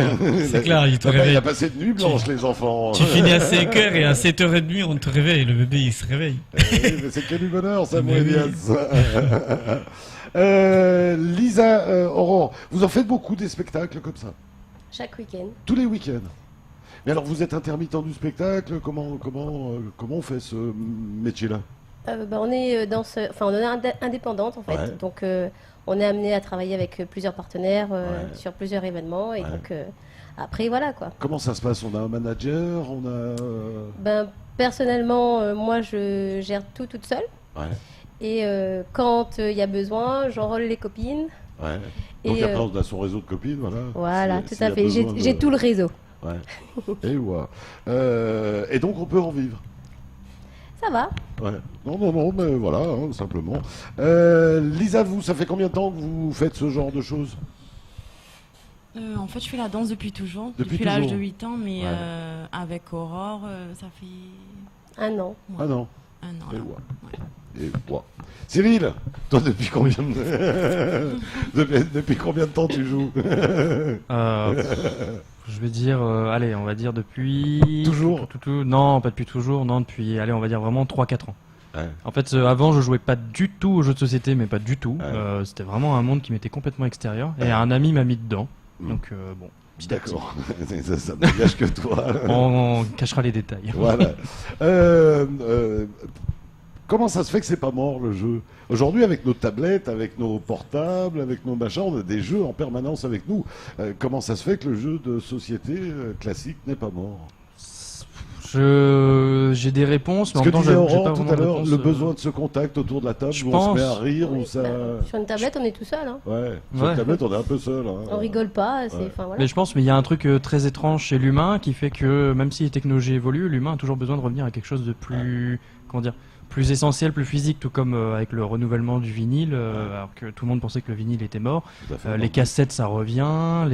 C'est clair, ils te réveillent. Il a passé de nuit blanche, les enfants. Tu finis à 5h et à 7h30, on te réveille. Le bébé, il se réveille. Oui, mais c'est que du bonheur, ça, mon Elias. Lisa, Aurore, vous en faites beaucoup des spectacles comme ça? Chaque week-end. Tous les week-ends. Mais alors, vous êtes intermittent du spectacle. Comment on fait ce métier-là? On est on est indépendante en fait. Ouais. Donc, on est amené à travailler avec plusieurs partenaires sur plusieurs événements. Et donc, après, voilà quoi. Comment ça se passe? On a un manager? Personnellement, moi, je gère tout toute seule. Ouais. Et quand il y a besoin, j'enrôle les copines. Ouais. Donc après, on a son réseau de copines, voilà. Voilà, tout à fait. J'ai tout le réseau. Ouais. Et donc, on peut en vivre. Ça va. Ouais. Non, mais voilà, hein, simplement. Lisa, vous, ça fait combien de temps que vous faites ce genre de choses? En fait, je fais la danse depuis toujours. Depuis l'âge de 8 ans, mais avec Aurore, ça fait... 1 an. Ouais. 1 an. 1 an. Et ouais. Cyril, toi, depuis combien de temps tu joues? Je vais dire, allez, on va dire depuis... Toujours? Non, pas depuis toujours, non, depuis, allez, on va dire vraiment 3-4 ans. Ouais. En fait, avant, je jouais pas du tout aux jeux de société, mais pas du tout. C'était vraiment un monde qui m'était complètement extérieur. Et un ami m'a mis dedans. Donc, bon. D'accord, ça ne dégage que toi. On cachera les détails. Voilà. Comment ça se fait que c'est pas mort le jeu? Aujourd'hui, avec nos tablettes, avec nos portables, avec nos machins, on a des jeux en permanence avec nous. Comment ça se fait que le jeu de société classique n'est pas mort? J'ai des réponses, mais en même temps, j'ai pas tout à l'heure, le besoin de ce contact autour de la table, où on se met à rire, où ça... Sur une tablette, on est tout seul. Hein. Ouais, sur une tablette, on est un peu seul. Hein. On rigole pas. Voilà. Mais je pense qu'il y a un truc très étrange chez l'humain qui fait que, même si les technologies évoluent, l'humain a toujours besoin de revenir à quelque chose de plus... Comment dire, plus essentiel, plus physique, tout comme avec le renouvellement du vinyle, alors que tout le monde pensait que le vinyle était mort. Les cassettes, ça revient.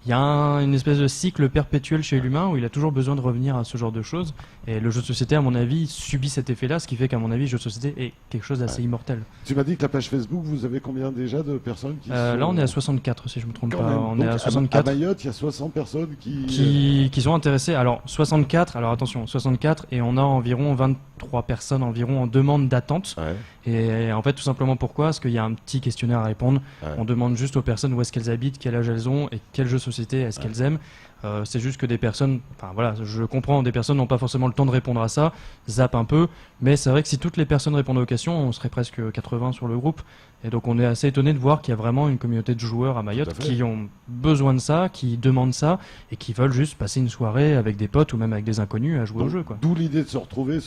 Il y a une espèce de cycle perpétuel chez l'humain où il a toujours besoin de revenir à ce genre de choses. Et le jeu de société, à mon avis, subit cet effet-là, ce qui fait qu'à mon avis, le jeu de société est quelque chose d'assez immortel. Tu m'as dit que la page Facebook, vous avez combien déjà de personnes qui Là, on est à 64, si je ne me trompe pas. On donc, est à 64. À Mayotte, il y a 60 personnes qui sont intéressées. Alors, 64, alors attention, 64, et on a environ 23 personnes environ en demande d'attente. Ouais. Et en fait, tout simplement pourquoi? Parce qu'il y a un petit questionnaire à répondre. Ouais. On demande juste aux personnes où est-ce qu'elles habitent, quel âge elles ont et quel jeu de société est-ce qu'elles aiment. C'est juste que des personnes, enfin voilà, je comprends, des personnes n'ont pas forcément le temps de répondre à ça, zappent un peu, mais c'est vrai que si toutes les personnes répondaient aux questions, on serait presque 80 sur le groupe. Et donc on est assez étonné de voir qu'il y a vraiment une communauté de joueurs à Mayotte qui ont besoin de ça, qui demandent ça, et qui veulent juste passer une soirée avec des potes ou même avec des inconnus à jouer au jeu. D'où l'idée de se retrouver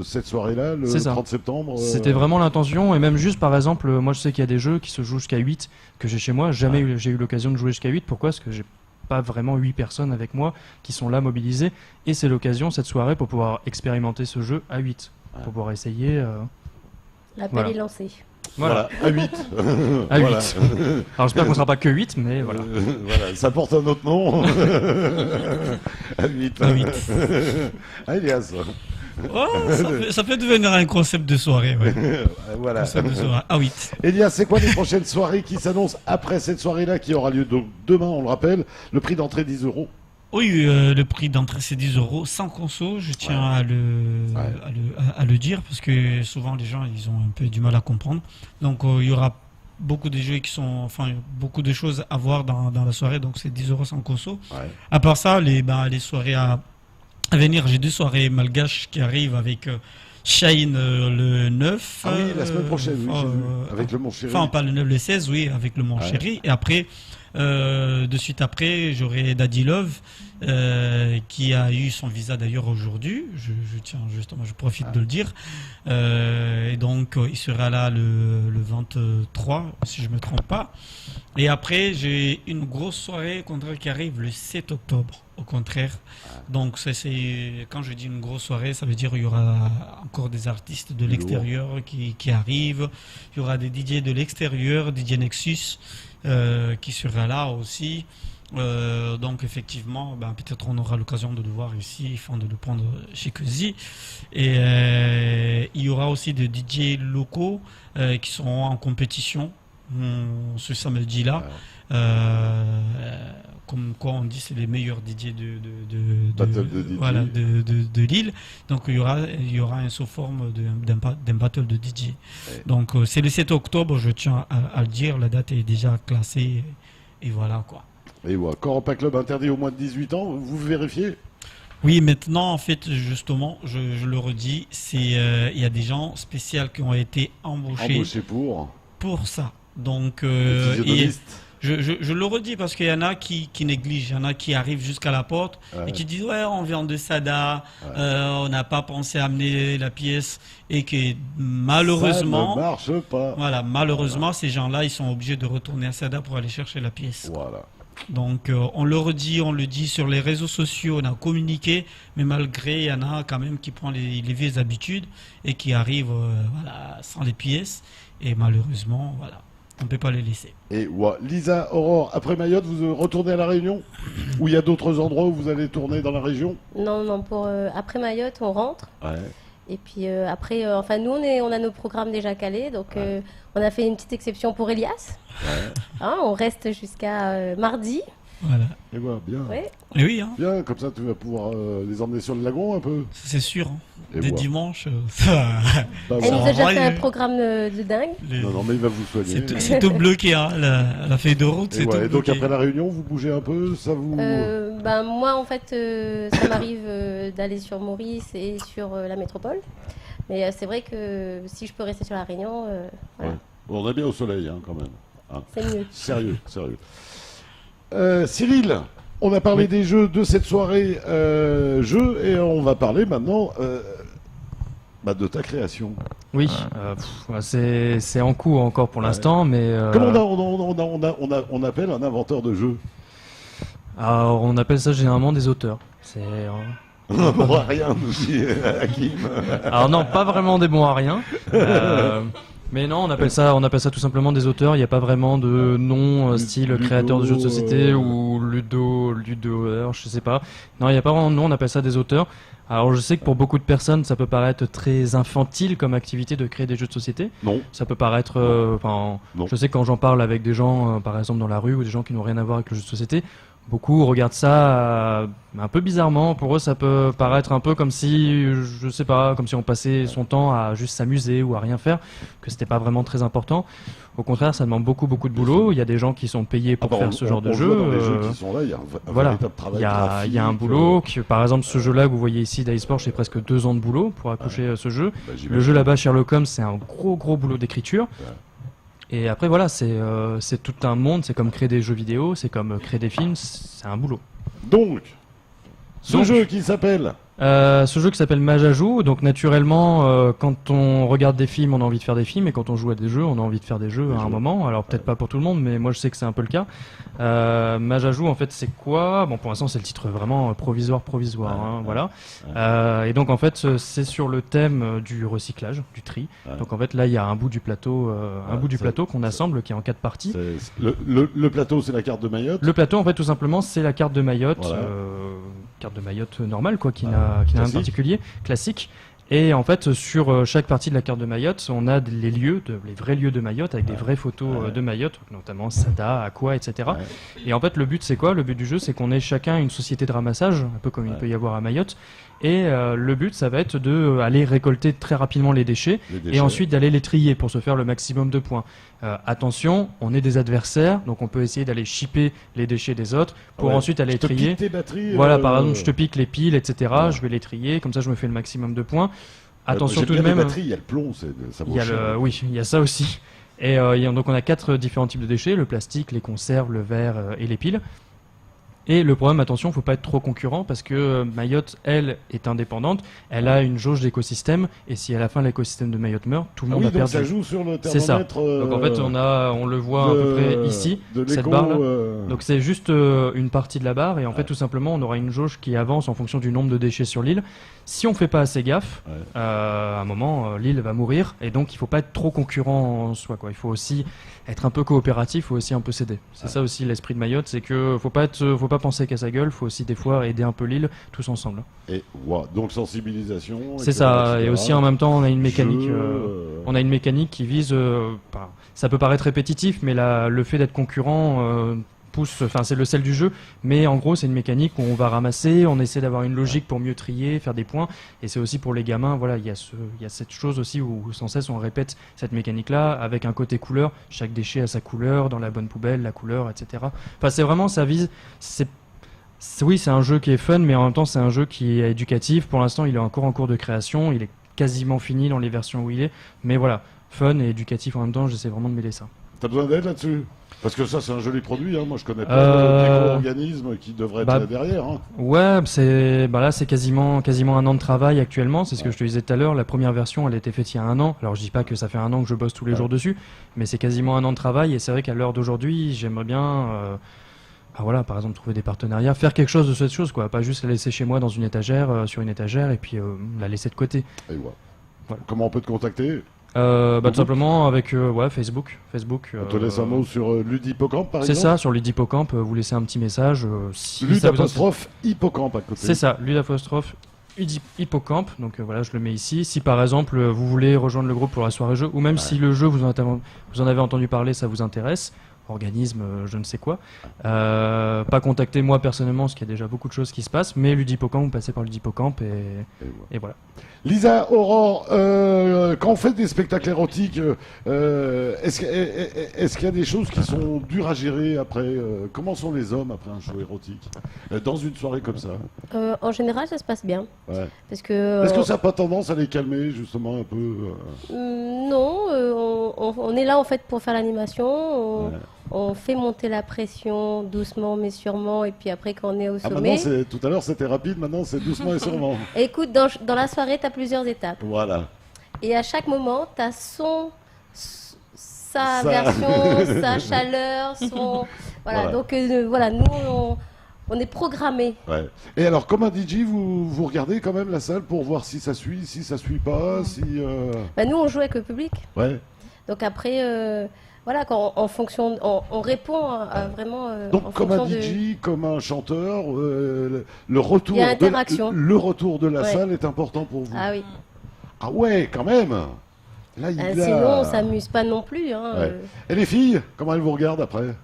cette soirée-là, le 30 septembre. C'était vraiment l'intention, et même juste par exemple, moi je sais qu'il y a des jeux qui se jouent jusqu'à 8, que j'ai chez moi, jamais j'ai eu l'occasion de jouer jusqu'à 8, pourquoi? Parce que j'ai pas vraiment 8 personnes avec moi qui sont là mobilisées, et c'est l'occasion cette soirée pour pouvoir expérimenter ce jeu à 8, pour pouvoir essayer. L'appel est lancé. Voilà, à 8. À 8. Alors j'espère qu'on ne sera pas que 8, mais voilà. Voilà, ça porte un autre nom. À 8. À 8. Elias. Oh, ça peut devenir un concept de soirée. Ouais. Voilà. Concept de soirée. Ah 8. Elias, c'est quoi les prochaines soirées qui s'annoncent après cette soirée-là qui aura lieu donc demain, on le rappelle, le prix d'entrée 10 €. Oui, le prix d'entrée c'est 10 euros sans conso. Je tiens à le dire parce que souvent les gens ils ont un peu du mal à comprendre. Donc il y aura beaucoup de jeux qui sont, enfin beaucoup de choses à voir dans la soirée. Donc c'est 10 euros sans conso. Ouais. À part ça, les soirées à venir, j'ai 2 soirées malgaches qui arrivent avec Shine le 9. Ah oui, la semaine prochaine, oui, avec le Montchéri. Enfin, pas le 9, le 16, oui, avec le Montchéri. Et après, de suite après, j'aurai Daddy Love, qui a eu son visa d'ailleurs aujourd'hui. Je tiens justement, je profite de le dire. Et donc, il sera là le 23, si je me trompe pas. Et après, j'ai une grosse soirée qui arrive le 7 octobre. Au contraire. Donc, quand je dis une grosse soirée, ça veut dire qu'il y aura encore des artistes de l'extérieur qui arrivent. Il y aura des DJ de l'extérieur, DJ Nexus, qui sera là aussi. Donc, effectivement, peut-être on aura l'occasion de le voir ici, enfin de le prendre chez Cozy. Et il y aura aussi des DJ locaux qui seront en compétition ce samedi-là. Comme quoi on dit c'est les meilleurs DJ de Lille. Donc il y aura un sous forme d'un battle de DJ. Donc c'est le 7 octobre, je tiens à le dire, la date est déjà classée et voilà quoi. Et voilà, Coropa Club interdit au moins de 18 ans, vous vérifiez? Oui, maintenant en fait justement, je le redis, c'est il y a des gens spéciaux qui ont été embauchés pour ça. Donc je le redis parce qu'il y en a qui négligent, il y en a qui arrivent jusqu'à la porte et qui disent ouais on vient de Sada, on n'a pas pensé à amener la pièce et que malheureusement ça ne marche pas. Voilà, malheureusement ces gens-là ils sont obligés de retourner à Sada pour aller chercher la pièce. Voilà. Donc on le redit, on le dit sur les réseaux sociaux, on a communiqué, mais malgré il y en a quand même qui prennent les vieilles habitudes et qui arrivent sans les pièces et malheureusement voilà. On ne peut pas les laisser. Et Lisa, Aurore, après Mayotte, vous retournez à La Réunion? Ou il y a d'autres endroits où vous allez tourner dans la région? Non, après Mayotte, on rentre. Ouais. Et puis après, nous, on a nos programmes déjà calés. Donc, on a fait une petite exception pour Elias. Ouais. On reste jusqu'à mardi. Voilà. Et voilà, bien. Ouais. Et oui, hein. Bien, comme ça, tu vas pouvoir les emmener sur le lagon un peu. C'est sûr. Hein. Dès dimanche, Elle nous a déjà fait un programme de dingue. Non, mais il va vous soigner. C'est tout bloqué, hein. La feuille de route, c'est tout bloqué. Et donc après la réunion, vous bougez un peu, ça vous... moi, en fait, ça m'arrive d'aller sur Maurice et sur la métropole. Mais c'est vrai que si je peux rester sur la Réunion, voilà. Ouais. Bon, on est bien au soleil, quand même. Hein. C'est mieux. Sérieux. Cyril, on a parlé des jeux de cette soirée jeux et on va parler maintenant de ta création. Oui, c'est en cours encore pour l'instant, mais... Comment on appelle un inventeur de jeux? Alors, on appelle ça généralement des auteurs. On n'a bon à rien, nous aussi, Hakim. Alors non, pas vraiment des bons à rien. Mais non, on appelle ça tout simplement des auteurs. Il n'y a pas vraiment de nom style créateur de jeux de société ou ludo, je sais pas. Non, il n'y a pas vraiment de nom, on appelle ça des auteurs. Alors je sais que pour beaucoup de personnes, ça peut paraître très infantile comme activité de créer des jeux de société. Non. Ça peut paraître... je sais que quand j'en parle avec des gens, par exemple dans la rue, ou des gens qui n'ont rien à voir avec le jeu de société, beaucoup regardent ça un peu bizarrement. Pour eux, ça peut paraître un peu comme si, je sais pas, comme si on passait son temps à juste s'amuser ou à rien faire, que c'était pas vraiment très important. Au contraire, ça demande beaucoup de boulot. Il y a des gens qui sont payés pour faire ce genre de jeu. Dans les jeux qui sont là, il y a un véritable travail graphique. Il y a un boulot. Par exemple, ce jeu-là que vous voyez ici d'Iceport, c'est presque 2 ans de boulot pour accoucher ce jeu. Le jeu là-bas, Sherlock Holmes, c'est un gros boulot d'écriture. Et après voilà, c'est tout un monde, c'est comme créer des jeux vidéo, c'est comme créer des films, c'est un boulot. Donc, ce jeu qui s'appelle Majajou, donc naturellement quand on regarde des films on a envie de faire des films et quand on joue à des jeux on a envie de faire des jeux à un moment, alors peut-être pas pour tout le monde mais moi je sais que c'est un peu le cas. Majajou en fait c'est quoi? Bon pour l'instant c'est le titre vraiment provisoire, voilà. Et donc en fait c'est sur le thème du recyclage, du tri. Donc en fait là il y a un bout du plateau qu'on assemble qui est en 4 parties. Le plateau c'est la carte de Mayotte. Le plateau en fait tout simplement c'est la carte de Mayotte, carte de Mayotte normale quoi, qui n'a rien de particulier, classique. Et en fait, sur chaque partie de la carte de Mayotte, on a les vrais lieux de Mayotte, avec des vraies photos de Mayotte, notamment Sada, Aqua, etc. Et en fait, le but, c'est quoi? Le but du jeu, c'est qu'on ait chacun une société de ramassage, un peu comme il peut y avoir à Mayotte. Et le but, ça va être d'aller récolter très rapidement les déchets et ensuite d'aller les trier pour se faire le maximum de points. Attention, on est des adversaires, donc on peut essayer d'aller shipper les déchets des autres pour ensuite aller trier. Tes batteries, voilà, par exemple, je te pique les piles, etc. Je vais les trier, comme ça je me fais le maximum de points. Attention tout de même. Les batteries, il y a le plomb, ça vaut cher. Oui, il y a ça aussi. Et donc on a 4 différents types de déchets, le plastique, les conserves, le verre et les piles. Et le problème, attention, faut pas être trop concurrent parce que Mayotte, elle, est indépendante. Elle a une jauge d'écosystème et si à la fin l'écosystème de Mayotte meurt, tout le monde a perdu. Ça joue sur le thermomètre. C'est ça. Donc en fait, on le voit à peu près ici, cette barre-là. Donc c'est juste une partie de la barre et en fait, tout simplement, on aura une jauge qui avance en fonction du nombre de déchets sur l'île. Si on fait pas assez gaffe, à un moment, l'île va mourir et donc il faut pas être trop concurrent en soi, quoi. Il faut aussi être un peu coopératif, il faut aussi un peu s'aider. C'est ça aussi l'esprit de Mayotte, c'est que faut pas penser qu'à sa gueule, faut aussi des fois aider un peu l'île tous ensemble. Et donc sensibilisation. C'est ça, et aussi en même temps on a une mécanique, qui vise, ça peut paraître répétitif, mais le fait d'être concurrent c'est le sel du jeu, mais en gros c'est une mécanique où on va ramasser, on essaie d'avoir une logique pour mieux trier, faire des points, et c'est aussi pour les gamins, voilà, il y a cette chose aussi où sans cesse on répète cette mécanique-là, avec un côté couleur, chaque déchet a sa couleur, dans la bonne poubelle, la couleur, etc. Enfin c'est vraiment, ça vise, oui c'est un jeu qui est fun, mais en même temps c'est un jeu qui est éducatif, pour l'instant il est encore en cours de création, il est quasiment fini dans les versions où il est, mais voilà, fun et éducatif en même temps, j'essaie vraiment de mêler ça. T'as besoin d'aide là-dessus? Parce que ça, c'est un joli produit. Hein. Moi, je connais pas de micro-organismes qui devraient être derrière. Hein. Ouais, là, c'est quasiment un an de travail actuellement. C'est ce que je te disais tout à l'heure. La première version, elle a été faite il y a un an. Alors, je dis pas que ça fait un an que je bosse tous les jours dessus, mais c'est quasiment un an de travail. Et c'est vrai qu'à l'heure d'aujourd'hui, j'aimerais bien, par exemple, trouver des partenariats, faire quelque chose de cette chose, quoi. Pas juste la laisser chez moi dans une étagère, sur une étagère, et puis la laisser de côté. Et voilà. Comment on peut te contacter? Tout simplement avec Facebook. On te laisse un mot sur Ludipocamp, par exemple. C'est ça, sur Ludipocamp, vous laissez un petit message. Lud' Hippocamp à côté. C'est ça, Lud' Hippocamp. Donc voilà, je le mets ici. Si par exemple vous voulez rejoindre le groupe pour la soirée jeu, ou même si le jeu vous en avez entendu parler, ça vous intéresse, organisme, je ne sais quoi, pas contacter moi personnellement, parce qu'il y a déjà beaucoup de choses qui se passent, mais Ludipocamp, vous passez par Ludipocamp et voilà. Lisa, Aurore, quand on fait des spectacles érotiques, est-ce qu'il y a des choses qui sont dures à gérer après? Comment sont les hommes après un show érotique dans une soirée comme ça? En général, ça se passe bien. Ouais. Parce que, est-ce que ça n'a pas tendance à les calmer justement un peu Non, on est là en fait pour faire l'animation. On fait monter la pression doucement mais sûrement, et puis après quand on est au sommet... Tout à l'heure c'était rapide, maintenant c'est doucement et sûrement. Écoute, dans la soirée, tu as plusieurs étapes. Voilà. Et à chaque moment, tu as sa version, sa chaleur, Voilà, donc nous, on est programmés. Ouais. Et alors, comme un DJ, vous regardez quand même la salle pour voir si ça suit pas, si... nous, on joue avec le public. Ouais. Donc après... en fonction, on répond à vraiment. Donc, comme un DJ, comme un chanteur, le retour de la salle est important pour vous. Ah oui. Ah ouais, quand même. Là, sinon, on s'amuse pas non plus. Hein, ouais. Et les filles, comment elles vous regardent après?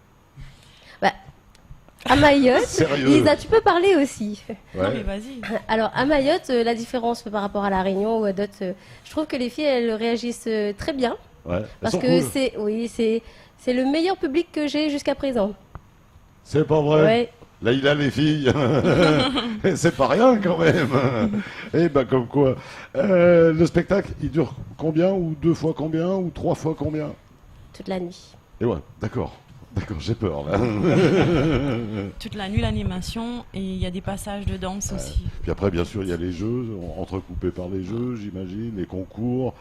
À Mayotte, Sérieux? Lisa, tu peux parler aussi. Ouais. Non mais vas-y. Alors à Mayotte, la différence par rapport à La Réunion ou à d'autres, je trouve que les filles, elles réagissent très bien. Ouais, parce que c'est le meilleur public que j'ai jusqu'à présent. C'est pas vrai? Ouais. Là, il a les filles. C'est pas rien quand même. Et comme quoi. Le spectacle, il dure combien? Ou 2 fois combien? Ou 3 fois combien? Toute la nuit. Et ouais, d'accord. D'accord, j'ai peur là. Toute la nuit l'animation, et il y a des passages de danse aussi. Puis après, bien sûr, il y a les jeux, entrecoupés par les jeux, j'imagine, les concours.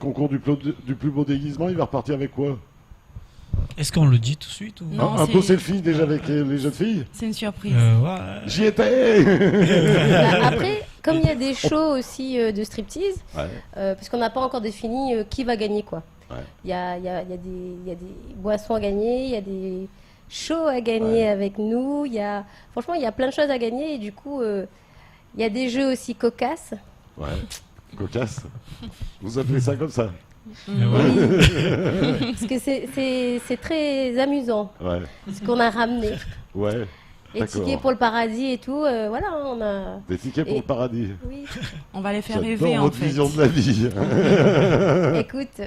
Concours du plus beau déguisement, il va repartir avec quoi? Est-ce qu'on le dit tout de suite ou... Non, un peu selfie déjà avec les jeunes filles? C'est une surprise. J'y étais. Après, comme il y a des shows aussi de striptease, parce qu'on n'a pas encore défini qui va gagner quoi. Il y a des boissons à gagner, il y a des shows à gagner avec nous. Franchement, il y a plein de choses à gagner, et du coup, il y a des jeux aussi cocasses. Ouais. Cocasse. Vous appelez ça comme ça? Parce que c'est très amusant. Ouais. Ce qu'on a ramené. Ouais. Les tickets pour le paradis et tout, voilà, on a... Des tickets pour le paradis. Oui. On va les faire J'adore rêver, en votre fait. vision de la vie. Écoute,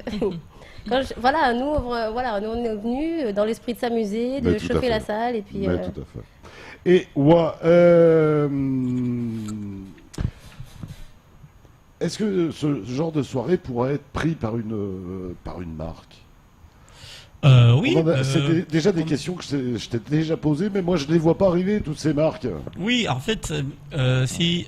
voilà, nous on est venus dans l'esprit de s'amuser, de chauffer la salle, et puis... Mais tout à fait. Et, est-ce que ce genre de soirée pourrait être pris par une marque? Oui. C'est déjà des questions que je t'ai déjà posées, mais moi je ne les vois pas arriver, toutes ces marques. Oui, en fait, si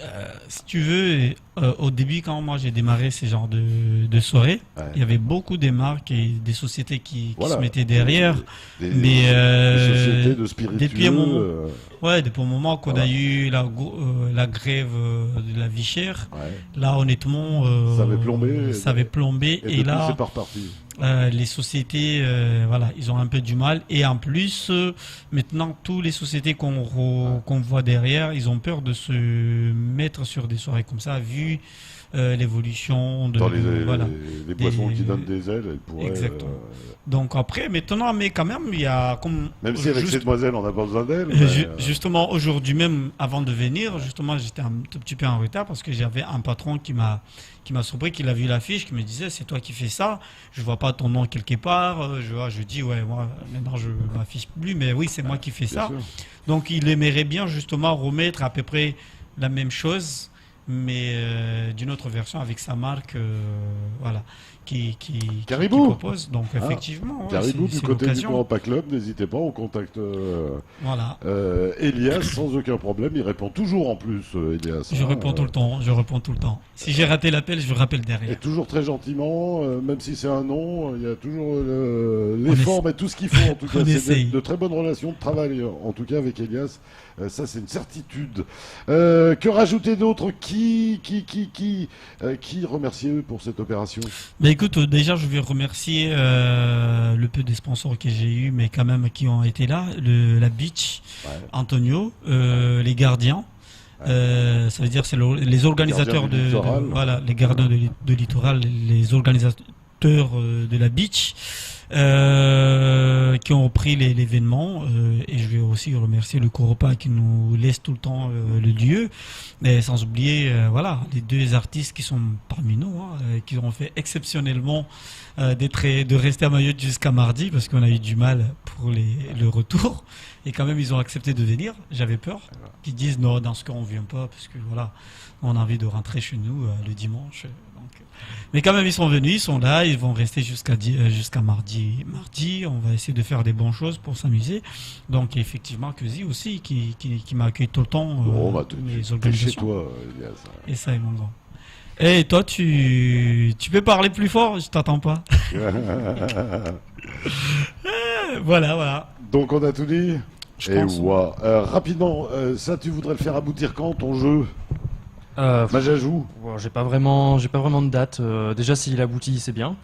tu veux, au début, quand moi j'ai démarré ces genres de soirées, il y avait beaucoup de marques et des sociétés qui se mettaient derrière. Des sociétés de spiritueux. Depuis un moment qu'on a eu la grève de la vie chère, là honnêtement, ça avait plombé. Et là, c'est pas reparti. Les sociétés, ils ont un peu du mal. Et en plus, maintenant, toutes les sociétés qu'on voit derrière, ils ont peur de se mettre sur des soirées comme ça, vu l'évolution de... Dans les poissons qui donnent des ailes, elles pourraient... Exactement. Donc après, maintenant, mais quand même, il y a... Même si avec ces demoiselles, on n'a pas besoin d'elles. Justement, aujourd'hui même, avant de venir, justement, j'étais un tout petit peu en retard parce que j'avais un patron qui m'a surpris, qui a vu l'affiche, qui me disait, c'est toi qui fais ça, je vois pas ton nom quelque part. Je dis, ouais, moi, maintenant, je m'affiche plus, mais oui, c'est moi qui fais ça. Sûr. Donc, il aimerait bien, justement, remettre à peu près la même chose, mais d'une autre version avec sa marque, qui propose. Donc effectivement, Caribou du côté du Grand Club, n'hésitez pas, on contacte Elias sans aucun problème, il répond toujours en plus, Elias. Je réponds tout le temps. Si j'ai raté l'appel, je rappelle derrière. Et toujours très gentiment, même si c'est un nom, il y a toujours l'effort, mais tout ce qu'il faut en tout cas. C'est de très bonnes relations de travail en tout cas avec Elias. Ça c'est une certitude. Que rajouter d'autre? Qui remercier eux pour cette opération? Mais écoute, déjà je vais remercier le peu des sponsors que j'ai eu, mais quand même qui ont été là, la Beach, Antonio, les gardiens. Ça veut dire c'est les organisateurs les gardiens de littoral, les organisateurs de la Beach. Qui ont pris l'événement, et je vais aussi remercier le Coropa qui nous laisse tout le temps le lieu, et sans oublier les deux artistes qui sont parmi nous, qui ont fait exceptionnellement de rester à Mayotte jusqu'à mardi parce qu'on a eu du mal pour le retour, et quand même ils ont accepté de venir. J'avais peur qu'ils disent non, dans ce cas on vient pas parce que on a envie de rentrer chez nous le dimanche. Mais quand même, ils sont venus, ils sont là, ils vont rester jusqu'à mardi. On va essayer de faire des bonnes choses pour s'amuser. Donc, effectivement, Kezi aussi, qui m'accueille tout le temps. Les organisations. Chez toi, Elias. Et ça est mon grand. Et toi, tu peux parler plus fort? Je t'entends pas. Voilà. Donc, on a tout dit. Rapidement, ça, tu voudrais le faire aboutir quand, ton jeu? Majajou. J'ai pas vraiment de date. Déjà, s'il aboutit, c'est bien.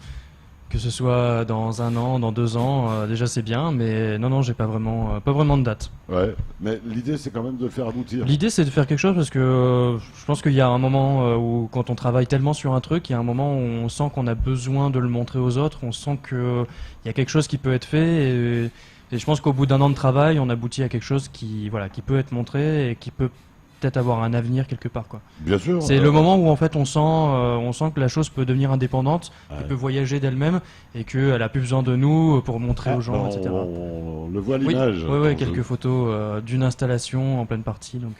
Que ce soit dans 1 an, dans 2 ans, déjà c'est bien. Mais non, j'ai pas vraiment de date. Ouais. Mais l'idée, c'est quand même de le faire aboutir. L'idée, c'est de faire quelque chose parce que je pense qu'il y a un moment où, quand on travaille tellement sur un truc, il y a un moment où on sent qu'on a besoin de le montrer aux autres. On sent que il y a quelque chose qui peut être fait. Et je pense qu'au bout d'1 an de travail, on aboutit à quelque chose qui peut être montré et qui peut peut-être avoir un avenir quelque part, quoi. Bien sûr. C'est le moment où en fait on sent que la chose peut devenir indépendante, qu'elle peut voyager d'elle-même et qu'elle a plus besoin de nous pour montrer aux gens, etc. On le voit à l'image. Oui, quelques photos d'une installation en pleine partie, donc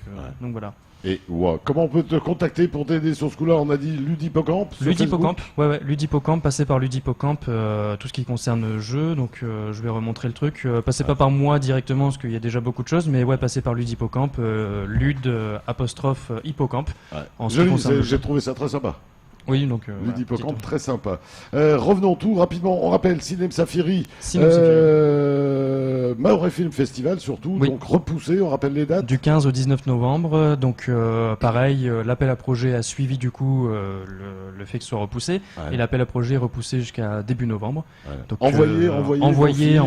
voilà. Et comment on peut te contacter pour t'aider sur ce coup-là? On a dit Ludipocamp. Ludipocamp, Ludipocamp, passer par Ludipocamp, tout ce qui concerne le jeu, donc je vais remontrer le truc. Passez pas par moi directement parce qu'il y a déjà beaucoup de choses, mais passez par Ludipocamp, Hippocamp. J'ai trouvé ça très sympa. Oui, donc Ludipocamp, très sympa. Revenons tout rapidement. On rappelle Cinem Safiri, Maoré Film Festival surtout, donc repoussé. On rappelle les dates. Du 15 au 19 novembre. Donc pareil, l'appel à projet a suivi du coup le fait que ce soit repoussé, et l'appel à projet est repoussé jusqu'à début novembre. Donc, envoyez.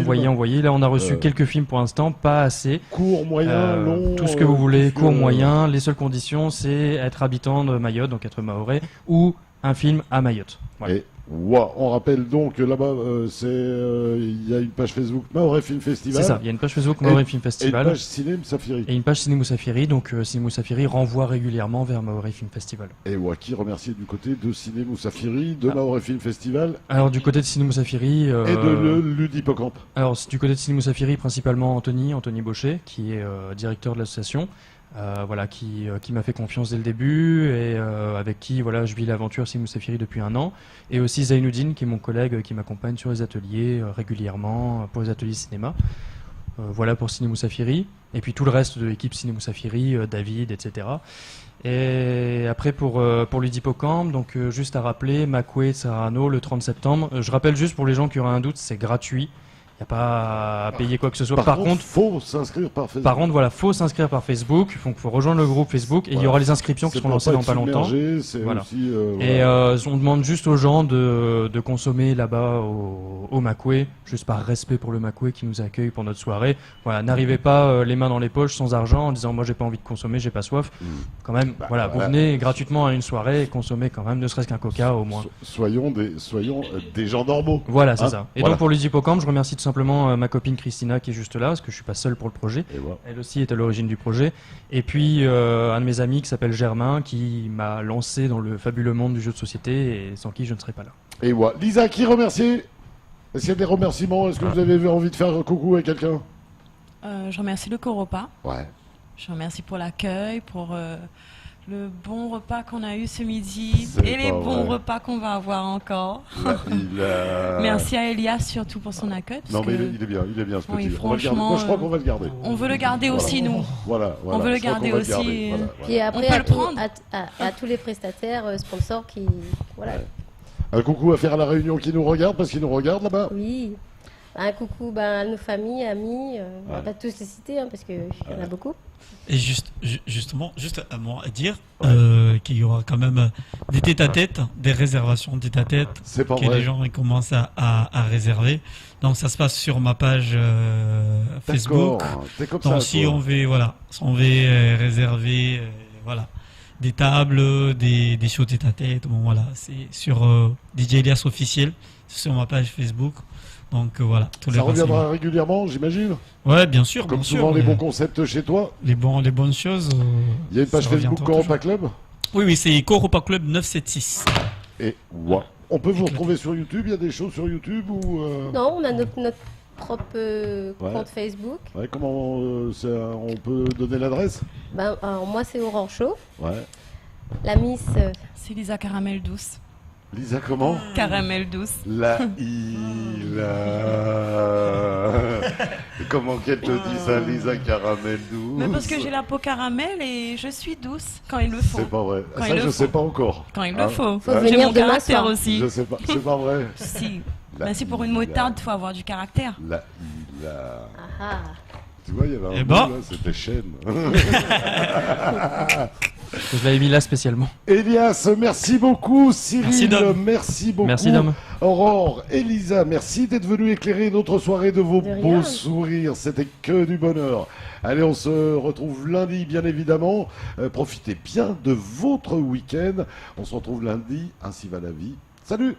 Là, on a reçu quelques films pour l'instant, pas assez. Court, moyen, long. Tout ce que vous voulez, court, moyen. Les seules conditions, c'est être habitant de Mayotte, donc être mahorais, ou un film à Mayotte. Voilà. Et on rappelle donc là-bas, il y a une page Facebook Mahorais Film Festival. C'est ça, il y a une page Facebook Mahorais Film Festival. Et une page Ciné Moussafiri. Et une page Ciné Moussafiri, donc Ciné Moussafiri renvoie régulièrement vers Mahorais Film Festival. Et qui remercier du côté de Ciné Moussafiri, de Mahorais Film Festival. Alors du côté de Ciné Moussafiri... et de l'Udipocamp. Alors du côté de Ciné Moussafiri, principalement Anthony Baucher, qui est directeur de l'association. Qui m'a fait confiance dès le début et avec qui je vis l'aventure Ciné Moussafiri depuis 1 an. Et aussi Zainuddin, qui est mon collègue qui m'accompagne sur les ateliers régulièrement pour les ateliers cinéma. Voilà pour Ciné Moussafiri. Et puis tout le reste de l'équipe Ciné Moussafiri, David, etc. Et après pour l'Udipocamp, donc juste à rappeler, Makwe Tsarano le 30 septembre. Je rappelle juste pour les gens qui auraient un doute, c'est gratuit. Il n'y a pas à payer quoi que ce soit. Par contre, faut s'inscrire par Facebook. Par contre, faut s'inscrire par Facebook. Donc, faut rejoindre le groupe Facebook et il y aura les inscriptions qui seront lancées dans pas longtemps. Voilà. Aussi, et on demande juste aux gens de consommer là-bas au Makwe, juste par respect pour le Makwe qui nous accueille pour notre soirée. Voilà, n'arrivez pas les mains dans les poches sans argent en disant moi j'ai pas envie de consommer, j'ai pas soif. Quand même, vous venez gratuitement à une soirée et consommez quand même ne serait-ce qu'un coca au moins. Soyons des gens normaux. Voilà, c'est ça. Et donc pour l'Udipocamp, je remercie tout simplement ma copine Christina qui est juste là parce que je suis pas seul pour le projet. Elle aussi est à l'origine du projet. Et puis un de mes amis qui s'appelle Germain qui m'a lancé dans le fabuleux monde du jeu de société et sans qui je ne serais pas là. Et Lisa, qui remercie? Est-ce qu'il y a des remerciements? Est-ce que vous avez envie de faire un coucou à quelqu'un? Je remercie le Coropa. Ouais. Je remercie pour l'accueil, pour le bon repas qu'on a eu ce midi et les bons repas qu'on va avoir encore. Merci à Elias surtout pour son accueil. Non mais il est bien ce petit. Franchement, moi je crois qu'on va le garder. On veut le garder aussi nous. Voilà. On veut le garder aussi. Puis après à tous les prestataires, sponsors qui Un coucou à faire à la Réunion qui nous regarde parce qu'ils nous regardent là-bas. Oui. Un coucou à nos familles, amis. On va pas tous les citer parce qu'il y en a beaucoup. Et justement, juste à moi à dire qu'il y aura quand même des tête-à-tête, des réservations tête-à-tête, que les gens commencent à réserver. Donc ça se passe sur ma page Facebook. Donc si on veut réserver des tables, des shows tête-à-tête, c'est sur DJ Elias officiel, sur ma page Facebook. Donc voilà, ça reviendra régulièrement, j'imagine. Ouais, bien sûr. Comme souvent, les bons concepts chez toi. Les bonnes choses. Il y a une page Facebook Coropa Club. Oui, c'est Coropa Club 976. Et on peut vous retrouver sur YouTube. Il y a des choses sur YouTube ou Non, on a notre propre compte Facebook. Ouais, comment on peut donner l'adresse? Alors moi, c'est Aurore Chaud. Ouais. La Miss. C'est Lisa Caramel Douce. Lisa comment? Caramel Douce. Comment qu'elle te dit ça, Lisa Caramel Douce? Mais parce que j'ai la peau caramel et je suis douce quand il le faut. C'est pas vrai. Ça, je sais pas encore. Quand il le faut. Faut venir demain soir aussi. Je sais pas. C'est pas vrai. Si. C'est pour une moutarde, il faut avoir du caractère. Tu vois, il y avait un là, c'était chaîne. Je l'avais mis là spécialement. Elias, merci beaucoup. Cyril, merci beaucoup. Merci Dom. Aurore, Elisa, merci d'être venu éclairer notre soirée de vos beaux sourires. C'était que du bonheur. Allez, on se retrouve lundi, bien évidemment. Profitez bien de votre week-end. On se retrouve lundi. Ainsi va la vie. Salut!